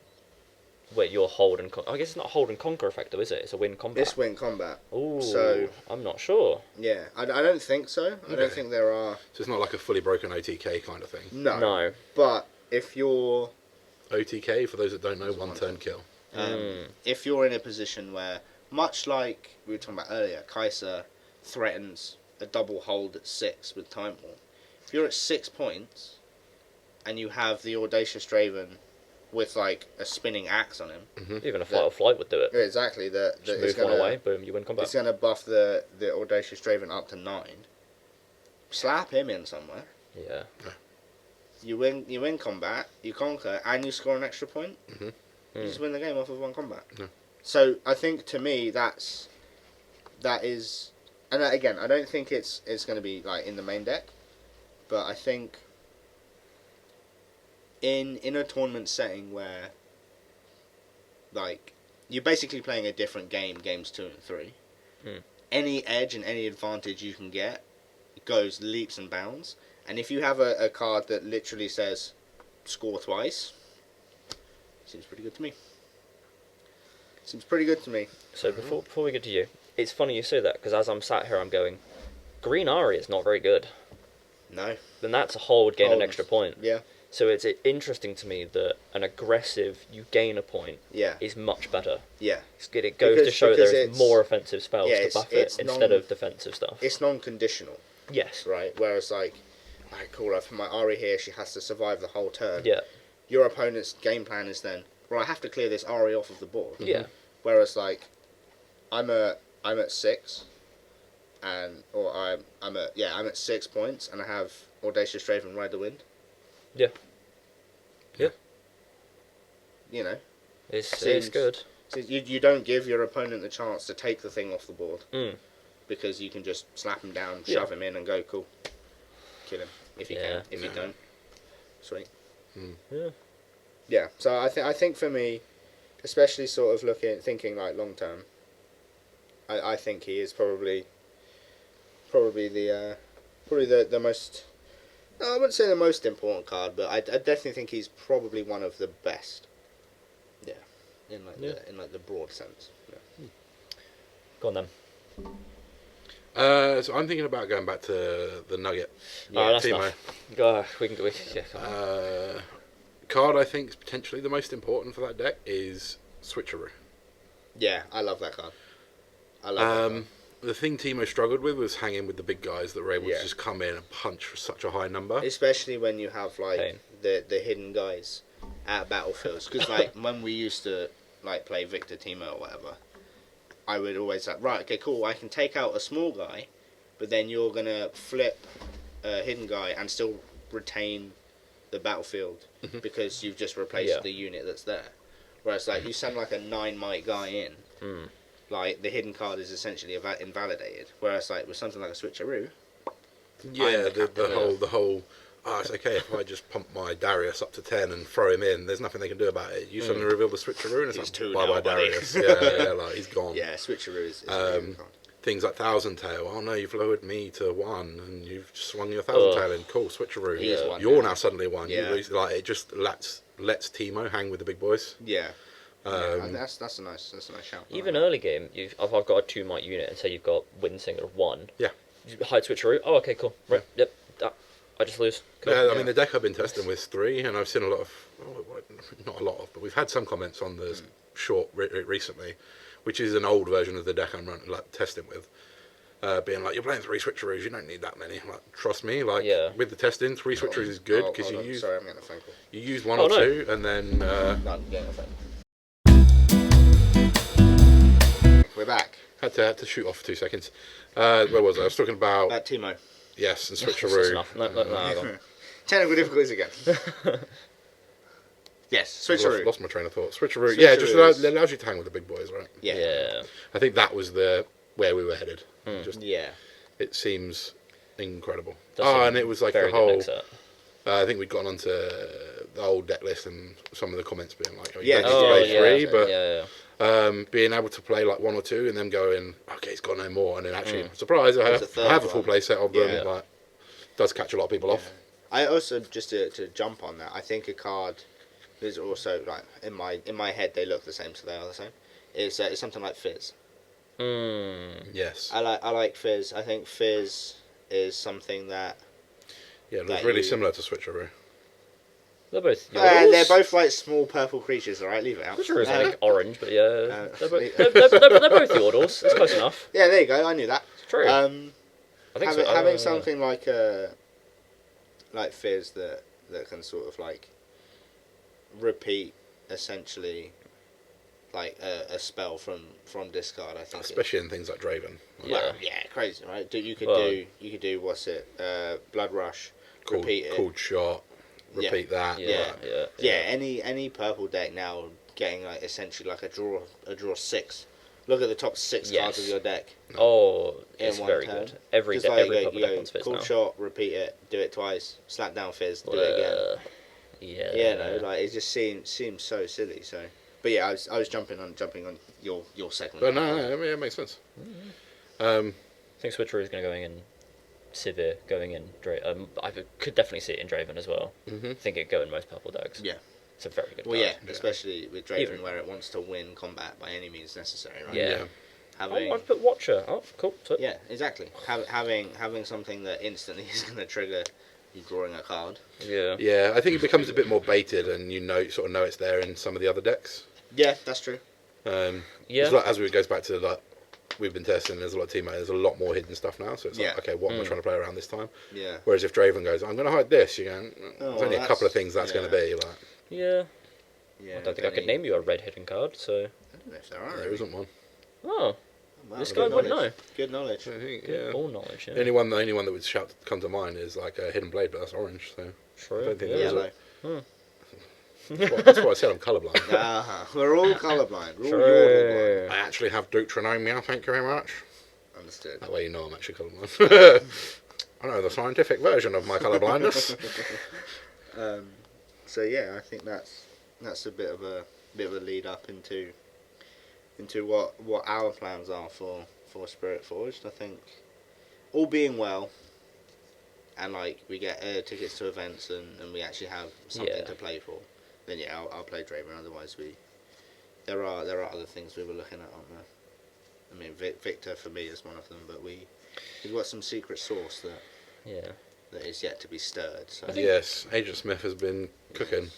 Wait, your hold and... I guess it's not a hold and conquer effect, though, is it? It's a win combat. It's win combat. Ooh, So I'm not sure. yeah, I don't think so. I don't think there are. So it's not like a fully broken OTK kind of thing. No. But if you're OTK, for those that don't know, one turn kill. if you're in a position where, much like we were talking about earlier, Kaiser threatens a double hold at 6 with Time War. If you're at 6 points and you have the Audacious Draven with like a spinning axe on him, Even a fight or flight would do it. exactly, Just it's move gonna one away, boom, you win combat. it's gonna buff the Audacious Draven up to 9. Slap him in somewhere. Yeah. You win combat, you conquer, and you score an extra point. Mhm. You just win the game off of one combat. Yeah. So I think to me that is, and again I don't think it's going to be like in the main deck, but I think in a tournament setting where like you're basically playing a different game, games 2 and 3. Any edge and any advantage you can get goes leaps and bounds. And if you have a card that literally says score twice, seems pretty good to me. Seems pretty good to me. So before we get to you, it's funny you say that, because as I'm sat here I'm going, Green Ari is not very good. No. Then that's a hold, gain an Hold. extra point. Yeah. So it's interesting to me that an aggressive, you gain a point, Yeah. is much better. Yeah. It goes to show because there's it's- more offensive spells yeah, to it's- buff it's it instead of defensive stuff. It's non-conditional, Yes. right? Whereas like, alright, cool. For my Ari here, she has to survive the whole turn. Yeah. Your opponent's game plan is then, well, I have to clear this Ari off of the board. Yeah. Whereas like, I'm at 6, or I'm at 6 points, and I have Audacious Draven Ride the Wind. Yeah. Yeah. You know, It's Seems- good. so you don't give your opponent the chance to take the thing off the board because you can just slap him down, Yeah. shove him in, and go cool, kill him if you Yeah. can. If you don't, sweet. Yeah. Yeah. So I think for me, especially sort of thinking like long term, I think he is probably the most. No, I wouldn't say the most important card, but I definitely think he's probably one of the best. Yeah, in like the broad sense. Yeah. Go on then. So I'm thinking about going back to the Nugget. Oh, that's Timo. enough. Go. We can go. Yeah. Come on. Card I think is potentially the most important for that deck is Switcheroo. Yeah, I love that card. I love that card. The thing Timo struggled with was hanging with the big guys that were able Yeah. to just come in and punch for such a high number. Especially when you have like Pain. the hidden guys at battlefields, because like when we used to like play Victor Timo or whatever, I would always like, right, okay, cool, I can take out a small guy, but then you're gonna flip a hidden guy and still retain the battlefield because you've just replaced Yeah. the unit that's there. Whereas like you send like a 9 might guy in, like the hidden card is essentially invalidated. Whereas like with something like a Switcheroo, Yeah, the the whole. Oh, it's okay if I just pump my Darius up to 10 and throw him in. There's nothing they can do about it. You suddenly reveal the Switcheroo and it's He's like, 2 bye now, bye buddy. Darius. Yeah, like he's gone. yeah, Switcheroo is a really good card. Things like Thousand Tail. Oh no, you've lowered me to 1 and you've swung your Thousand Tail in. Cool, Switcheroo. He is 1 You're now. now suddenly 1. Yeah. Like it just lets Timo hang with the big boys. Yeah. And that's a nice shout. Even early game, I've got a 2 might unit, and say you've got Windsinger of 1. Yeah. You hide Switcheroo. Oh, okay, cool. Right. Yep. I just lose. Cool. Yeah, I mean the deck I've been testing with 3, and I've seen a lot of, not a lot of, but we've had some comments on the short recently, which is an old version of the deck I'm testing with. being like, you're playing 3 switcheroos, you don't need that many. Like, trust me, like with the testing, 3 switcheroos is good because Sorry, I'm getting a phone call. You use 1 or 2, and then No, I'm getting a phone. We're back. had to shoot off for 2 seconds. Where was I? I was talking about Timo. yes, and That's switcheroo. enough. No, hang on. Technical difficulties again. Yes, switcheroo. Lost my train of thought. Switcheroo. Switcheroos. Yeah, just allows you to hang with the big boys, right? Yeah. I think that was where we were headed. Just Yeah. it seems incredible. Does seem and it was like very the good whole. next set. I think we'd gone onto the old deck list and some of the comments being like, "Oh, you Yeah. don't need to play yeah, 3," but yeah. being able to play like 1 or 2 and then going, "Okay, it's got no more," and then actually, surprise, I There's a third have a full one. play set of them. Yeah. Like, does catch a lot of people off. I also just to jump on that. I think a card is also like in my head they look the same, so they are the same. It's something like Fizz. Yes. I like Fizz. I think Fizz is something that. Yeah, it that was really you- similar to Switcheroo. They're both yodels. they're both like small purple creatures. All right, leave it out. Switcheroo is like orange, but yeah, they're, leave- they're both yodels. That's close enough. Yeah, there you go. I knew that. True. I think having, so. having something like Fizz that can sort of like repeat essentially like a spell from discard. I think, Especially in things like Draven. Yeah. crazy, right? You could Well- do what's it? Blood Rush. Called, Repeat it. called shot. Repeat that. Yeah, like, Yeah, any purple deck now getting like essentially like a draw 6. Look at the top 6 cards of your deck. Oh, it's in one very turn. good. Every Just every purple deck on Fizz cool now. shot, repeat it, do it twice, slap down Fizz, do it again. Yeah. Yeah, no, like it just seems so silly. So, but yeah, I was jumping on your segment. But no, I mean, it makes sense. I think Switcheroo is going to go in Sivir, going in I could definitely see it in Draven as well. I think it'd go in most purple decks. Yeah. It's a very good Well, card. yeah, especially with Draven, Even- where it wants to win combat by any means necessary, right? Yeah. Having, I've put Watcher. Oh, cool. So, yeah, exactly. Having something that instantly is going to trigger you drawing a card. Yeah. Yeah, I think it becomes a bit more baited, and sort of know it's there in some of the other decks. Yeah, that's true. Yeah. It's like, as it goes back to like we've been testing, there's a lot of teammates, there's a lot more hidden stuff now. So it's like, okay, what am I trying to play around this time? Yeah. Whereas if Draven goes, I'm going to hide this, you're going, there's only a that's- couple of things that's going to be. Like, Yeah. Yeah. I don't think I could name you a red hidden card, so. I don't know if there are. there isn't one. Oh, Wow, this good guy would know. knowledge. Good knowledge. I think, Good yeah. ball knowledge, yeah. The only one that would come to mind is like a hidden blade, but that's orange. So True. I don't think yeah. there's Yellow. that's what I said. I'm colourblind. We're all colourblind. We're all True. I actually have Deuteronomia. Thank you very much. yodel blind. Understood. That way you know I'm actually colourblind. I know the scientific version of my colourblindness. So yeah, I think that's a bit of a lead up into what our plans are for Spiritforged. I think all being well, and like we get tickets to events and we actually have something to play for, then yeah, I'll play Draven. Otherwise, there are other things we were looking at on there. I mean, Victor for me is one of them, but we've got some secret sauce that is yet to be stirred. So Yes, Agent Smith has been cooking.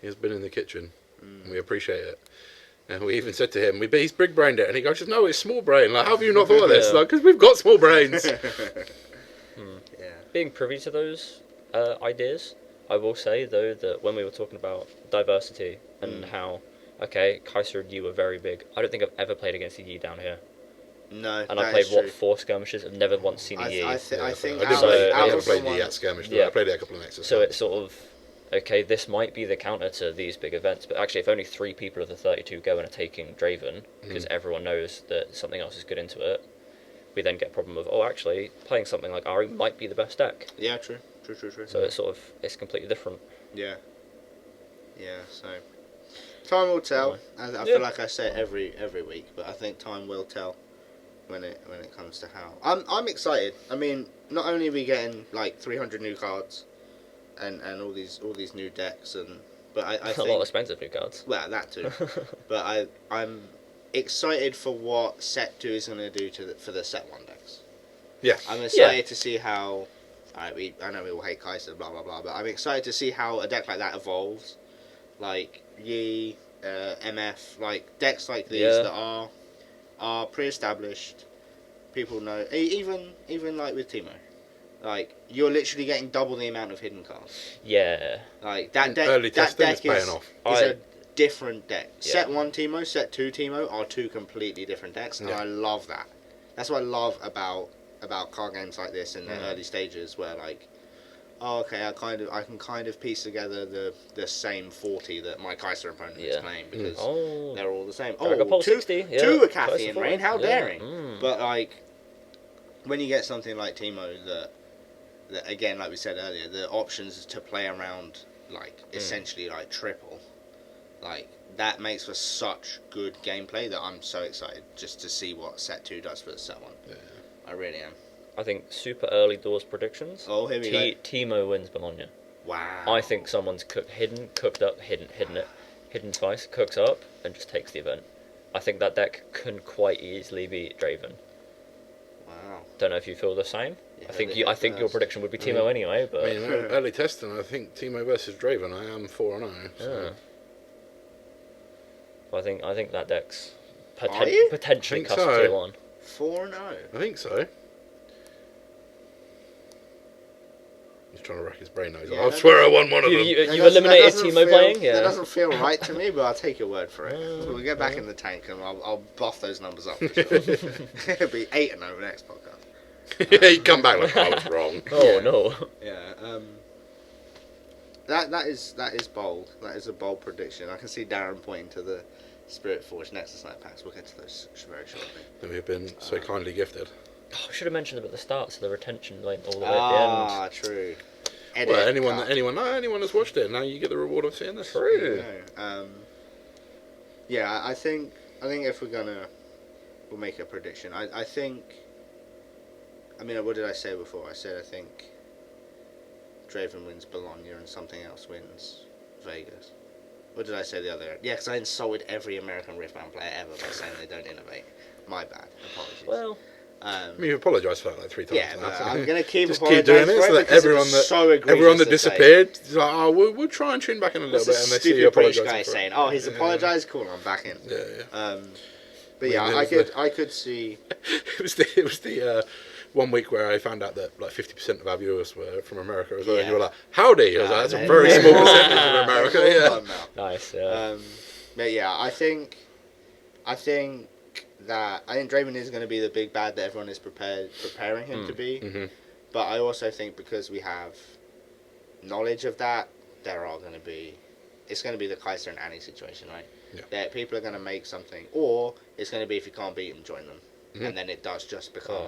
He has been in the kitchen, and we appreciate it. And we even said to him, he's big brained it, and he goes, "No, it's small brain. Like, how have you not thought of this? Yeah. Like, because we've got small brains." yeah, Being privy to those ideas, I will say though that when we were talking about diversity and how, okay, Kaiser and you were very big. I don't think I've ever played against a Yi down here, no, and I that played is what true. 4 skirmishes. I've never once seen a Yi. I think I out didn't of- play, out I of haven't played someone- the skirmish. Yeah. I played it a couple of nexus. So it's sort of, okay, this might be the counter to these big events, but actually if only 3 people of the 32 go and are taking Draven, because everyone knows that something else is good into it, we then get a problem of, oh, actually, playing something like Ari might be the best deck. Yeah, true. So it's sort of, it's completely different. Yeah. So time will tell. I feel like I say it every week, but I think time will tell when it comes to how. I'm excited. I mean, not only are we getting like 300 new cards and all these new decks, but I A think lot of expensive new cards. well that too. But I'm excited for what set 2 is going to do for the set 1 decks. Yeah. I'm excited to see how. I know we all hate Kaiser, blah blah blah, but I'm excited to see how a deck like that evolves. Like Yi, MF, like decks like these that are pre-established, people know. Even like with Teemo, like you're literally getting double the amount of hidden cards. Yeah. Like that deck. Early that testing deck is paying off. is a different deck. Yeah. Set 1 Teemo, set 2 Teemo are two completely different decks, and I love that. That's what I love about card games like this in the early stages, where like, oh, okay, I can kind of piece together the same 40 that my Kaiser opponent is playing because they're all the same. Dragon Pole two 60, two Acathian Rain, how yeah. daring! But like, when you get something like Teemo that again, like we said earlier, the options to play around like essentially like triple, like that makes for such good gameplay that I'm so excited just to see what set 2 does for the set 1. Yeah. I really am. I think super early doors predictions. Oh, here we go. Teemo wins Bologna. Wow. I think someone's cooked it, hidden twice, cooks up, and just takes the event. I think that deck can quite easily beat Draven. Wow. Don't know if you feel the same. Yeah, I think your prediction would be Teemo anyway, but I mean, early testing, I think Teemo versus Draven, I am 4-0. So. yeah. I think that deck's Are you? potentially Think cusp so. tier 1. 4-0. I think so. He's trying to rack his brain nose. Yeah, I swear I won one of them. You eliminated Teemo playing? Yeah. That doesn't feel right to me, but I'll take your word for it. We'll get back in the tank and I'll buff those numbers up for sure. It'll be 8-0 next podcast. Yeah, you come back like I was wrong. Oh no. Yeah. That is bold. That is a bold prediction. I can see Darren pointing to the Spiritforged Nexus Night packs. We'll get to those very shortly. That we've been so kindly gifted. Oh, I should have mentioned them at the start, so the retention like all the way at the end. Ah, true. Well, anyone that's watched it, now you get the reward of seeing this. True. Yeah, I think if we'll make a prediction. I think. I mean, what did I say before? I said I think Draven wins Bologna and something else wins Vegas. What did I say the other? Yeah, because I insulted every American Riftbound player ever by saying they don't innovate. My bad. Apologies. Well, I mean, you've apologised for that like 3 times. yeah, now, but so I'm gonna keep just keep doing it so that everyone that disappeared, is like, oh, we'll try and tune back in a little bit, and they see you stupid British apologising guy for saying, it. "Oh, he's apologised. Cool, I'm back in." Yeah. But yeah, I could see. It was the 1 week where I found out that like 50% of our viewers were from America as well, and you were like, "Howdy!" I was like, "That's a very small percentage of America." Yeah. nice. Yeah. But yeah, I think Draven is going to be the big bad that everyone is preparing him to be. Mm-hmm. But I also think because we have knowledge of that, it's going to be the Kaiser and Annie situation, right? Yeah. That people are going to make something, or it's going to be if you can't beat them, join them, and then it does just become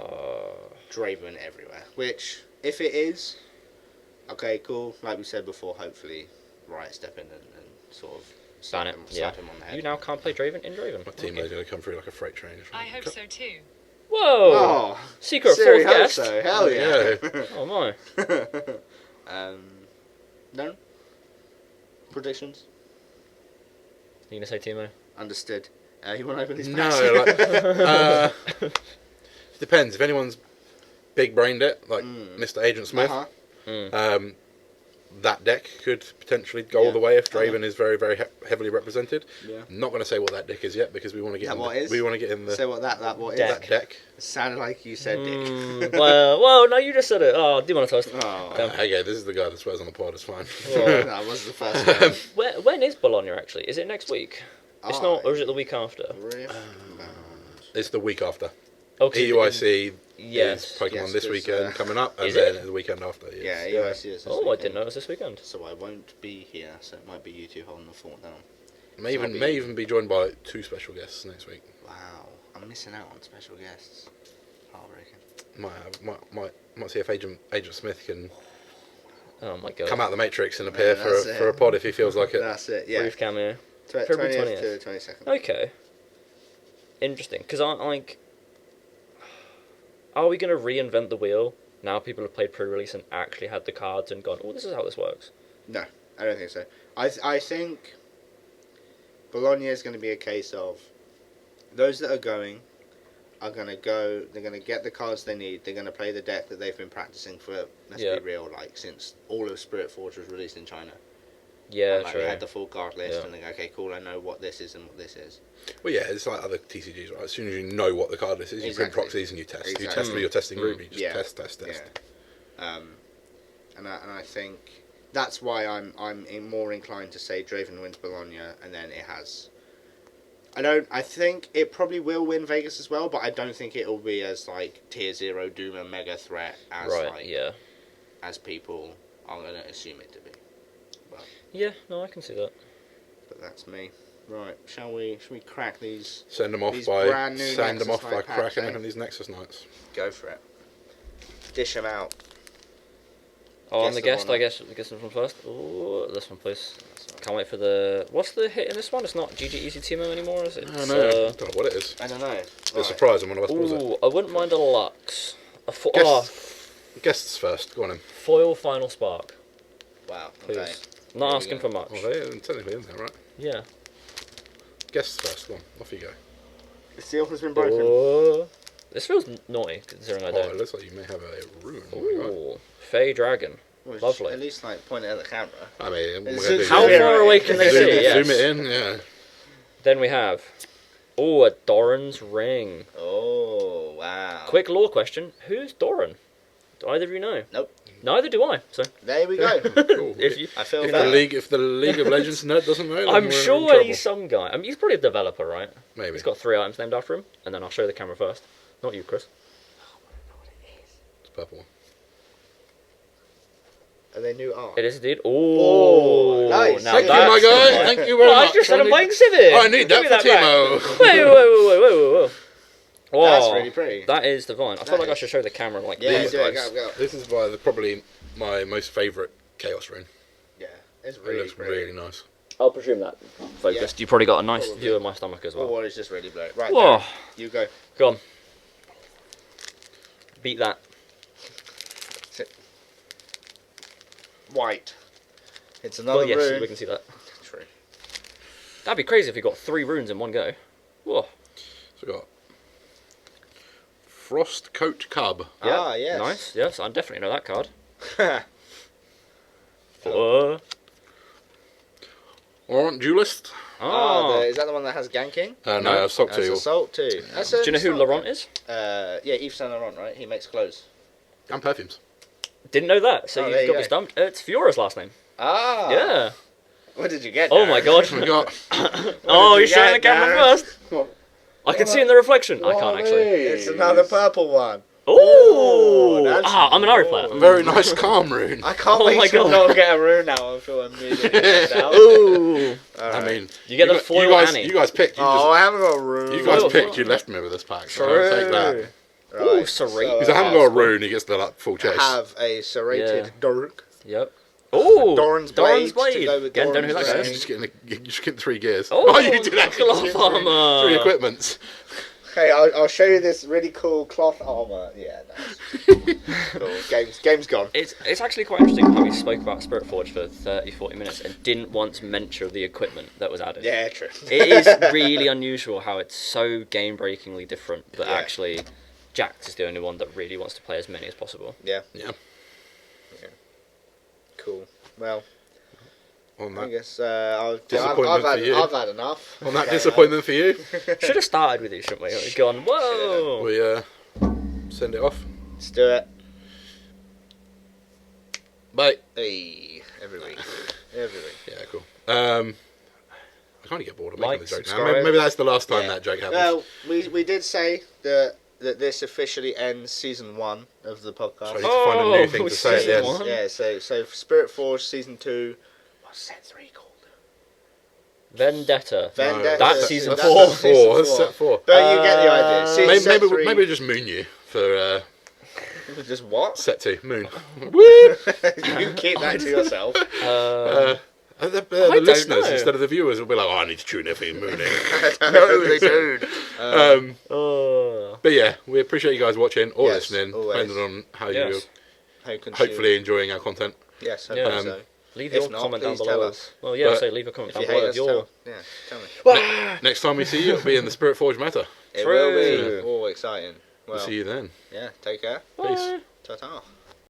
Draven everywhere. Which, if it is, okay, cool. Like we said before, hopefully Riot step in and sort of slap him on the head. You now can't play Draven in Draven. My team is going to come through like a freight train. I hope so too. Whoa! Oh, Secret Siri fourth hopes guest. so. Hell yeah. Oh my. No? Predictions? You gonna say Teemo? Understood. You want to open these No, packs? like, it depends. If anyone's big-brained it, like Mr. Agent Smith, that deck could potentially go all the way if Draven is very, very heavily represented. Yeah. I'm not going to say what that deck is yet because we want to get We want to get in the Say what that what Deck. is. that deck. It sounded like you said dick. well, no, you just said it. Oh, demonetized. Oh. Okay, this is the guy that swears on the pod. It's fine. That was the first one. When is Bologna actually? Is it next week? It's not, or is it the week after? It's the week after. Okay. EUIC Yes. is Pokemon Yes, this 'cause, weekend coming up, and is then it? the weekend after. Yeah, Yes. EUIC is this Oh, I weekend. didn't know it was this weekend. So I won't be here, so it might be you two holding the fort down. May even be joined by 2 special guests next week. Wow, I'm missing out on special guests. Heartbreaking. Might see if Agent Smith can Oh my god. come out of the Matrix and appear that's for a it. pod if he feels like it. That's it, yeah. Brief cameo. 20th to 22nd. Okay. Interesting, because I like. Are we going to reinvent the wheel? Now people have played pre-release and actually had the cards and gone, oh, this is how this works. No, I don't think so. I think Bologna is going to be a case of those that are going are going to go, they're going to get the cards they need, they're going to play the deck that they've been practicing for, let's be real, like since all of Spiritforged was released in China. Yeah, and, true. We had the full card list, Yeah. and they go, okay, cool, I know what this is and what this is. Well, yeah, it's like other TCGs, right? As soon as you know what the card list is, you print Exactly. proxies and you test. You Exactly. test with your testing group. You just Yeah. test. Yeah. And I think that's why I'm more inclined to say Draven wins Bologna, and then it has. I think it probably will win Vegas as well, but I don't think it'll be as like tier 0 Doom a mega threat as as people are going to assume it to be. Yeah, no, I can see that. But that's me. Right, shall we crack these? Send them off These by brand new send them Nexus off by Knight packs, cracking eh? open these Nexus Knights. Go for it. Dish them out. Oh, I'm Guess the the guest. one. I guess this one first. Oh, this one, please. Can't wait for the. What's the hit in this one? It's not GG Easy Teemo anymore, is it? I don't know. I don't know what it is. I don't know. It's a surprise and one of us pulls it. Ooh, I wouldn't mind a Lux. Guests first. Go on in. Foil Final Spark. Wow. Please. Okay. Not Here we asking go. for much. Oh, they're technically in there, right? Yeah. Guests first. Go on. Off you go. The seal has been broken. Oh, this feels naughty considering I Oh, it don't. looks like you may have a rune. Oh my god. Ooh, Fey Dragon. Well, Lovely. At least like point it at the camera. I mean, It's we're gonna do How Yeah, far right. away can they zoom, see? Yes. zoom it in, yeah. Then we have. Oh, a Doran's Ring. Oh wow. Quick lore question: who's Doran? Do either of you know? Nope. Neither do I. So There we go. Cool. if you, I feel If that. the League of Legends nerd doesn't know, then I'm we're sure in trouble. he's some guy. I mean, he's probably a developer, right? Maybe. He's got 3 items named after him, and then I'll show you the camera first. Not you, Chris. It's a purple one. Are they new art? It is indeed. Oh, nice. Now Thank you, that's my guy. the one. Thank you very Well, I much. just said I'm need- playing Civic. I need Give me that for back. Timo. Wait. That's Oh, really pretty. That is divine. I feel like I is- should show the camera like Yeah, this, do it. guys. Go. This is probably my most favourite Chaos rune. Yeah, it's It really looks pretty. really nice. I'll presume that focused. You probably got a nice Probably. view of my stomach as well. Or it's just really blurry. Right, Whoa. Darren, you go. Go on. Beat that. Sit. White. It's another Well, yes, rune. we can see that. True. That'd be crazy if you got 3 runes in one go. Whoa. So we got Frost Coat Cub. Ah, yes. Nice. Yes, I definitely know that card. Oh. Orange Duelist. Oh. Is that the one that has ganking? No, Assault That's 2. Assault 2. That's Do you know who not Laurent bad. is? Yeah, Yves Saint Laurent, right? He makes clothes. And perfumes. Didn't know that, so Oh, you there you got go. me stumped. It's Fiora's last name. Ah. Yeah. What did you get? Oh my god. We got Oh, did you're you showing the get, camera Darren? first. I can see in the reflection. I can't actually. It's another purple one. Ooh. that's I'm an Ori player. very nice calm rune. I can't Oh wait my to God. not get a rune now. I feel immediately left out. Ooh. I mean, You get the got- foil guys, Annie. You guys picked. Oh, I haven't got a rune. You guys Foil. picked. You left me with this pack. So I'll take that. Ooh, serrate. Because I haven't got a rune, he gets the full chase. I have a serrated Yeah. Dork. Yep. Ooh. Doran's Doran's Blade, to go Blade. with Again, don't know who that Doran's guy is. Blade. You're just getting 3 gears. Oh, you did actually cloth get 3 armor. equipments. Hey, I'll show you this really cool cloth armor. Yeah, nice. Cool. Game's gone. It's actually quite interesting how we spoke about Spiritforged for 30-40 minutes and didn't once mention the equipment that was added. Yeah, true. It is really unusual how it's so game-breakingly different, but Yeah. actually Jax is the only one that really wants to play as many as possible. Yeah. Yeah. Cool. Well, On I that, guess I've Disappointment had for you. I've had enough. on that Okay, disappointment for you, Should have started with you, shouldn't we? We've gone, whoa! we send it off. Let's do it. Bye. Hey, every week. Every week. Yeah, cool. I can't get bored of making Like, the joke now. subscribe. Maybe that's the last time Yeah. that joke happens. Well, we did say that this officially ends season 1 of the podcast. So I need to find a new thing we to say at the season end. one. Yeah, so Spiritforged season 2. What's set 3 called? Vendetta. Vendetta. That's season that's 4. season Four. That's 4. set 4. But you get the idea. Season Maybe, set maybe, 3 maybe just moon you for just what? set 2. Moon. You keep that to yourself. The don't listeners know. instead of the viewers will be like, oh, I need to tune in for you mooning. No, they don't. Oh. But yeah, we appreciate you guys watching or Yes, listening, always. depending on how Yes. you're How consume- hopefully enjoying our content. Yes, Yeah. hopefully so. Leave If your not, comment down please tell below. us. Well, yeah, But so leave a comment If down you below hate of us, your... tell me. Next time we see you, it'll be in the Spiritforged meta. It will be. True. Oh, exciting. We'll Well, see you then. yeah, take care. Peace. Bye. Ta-ta.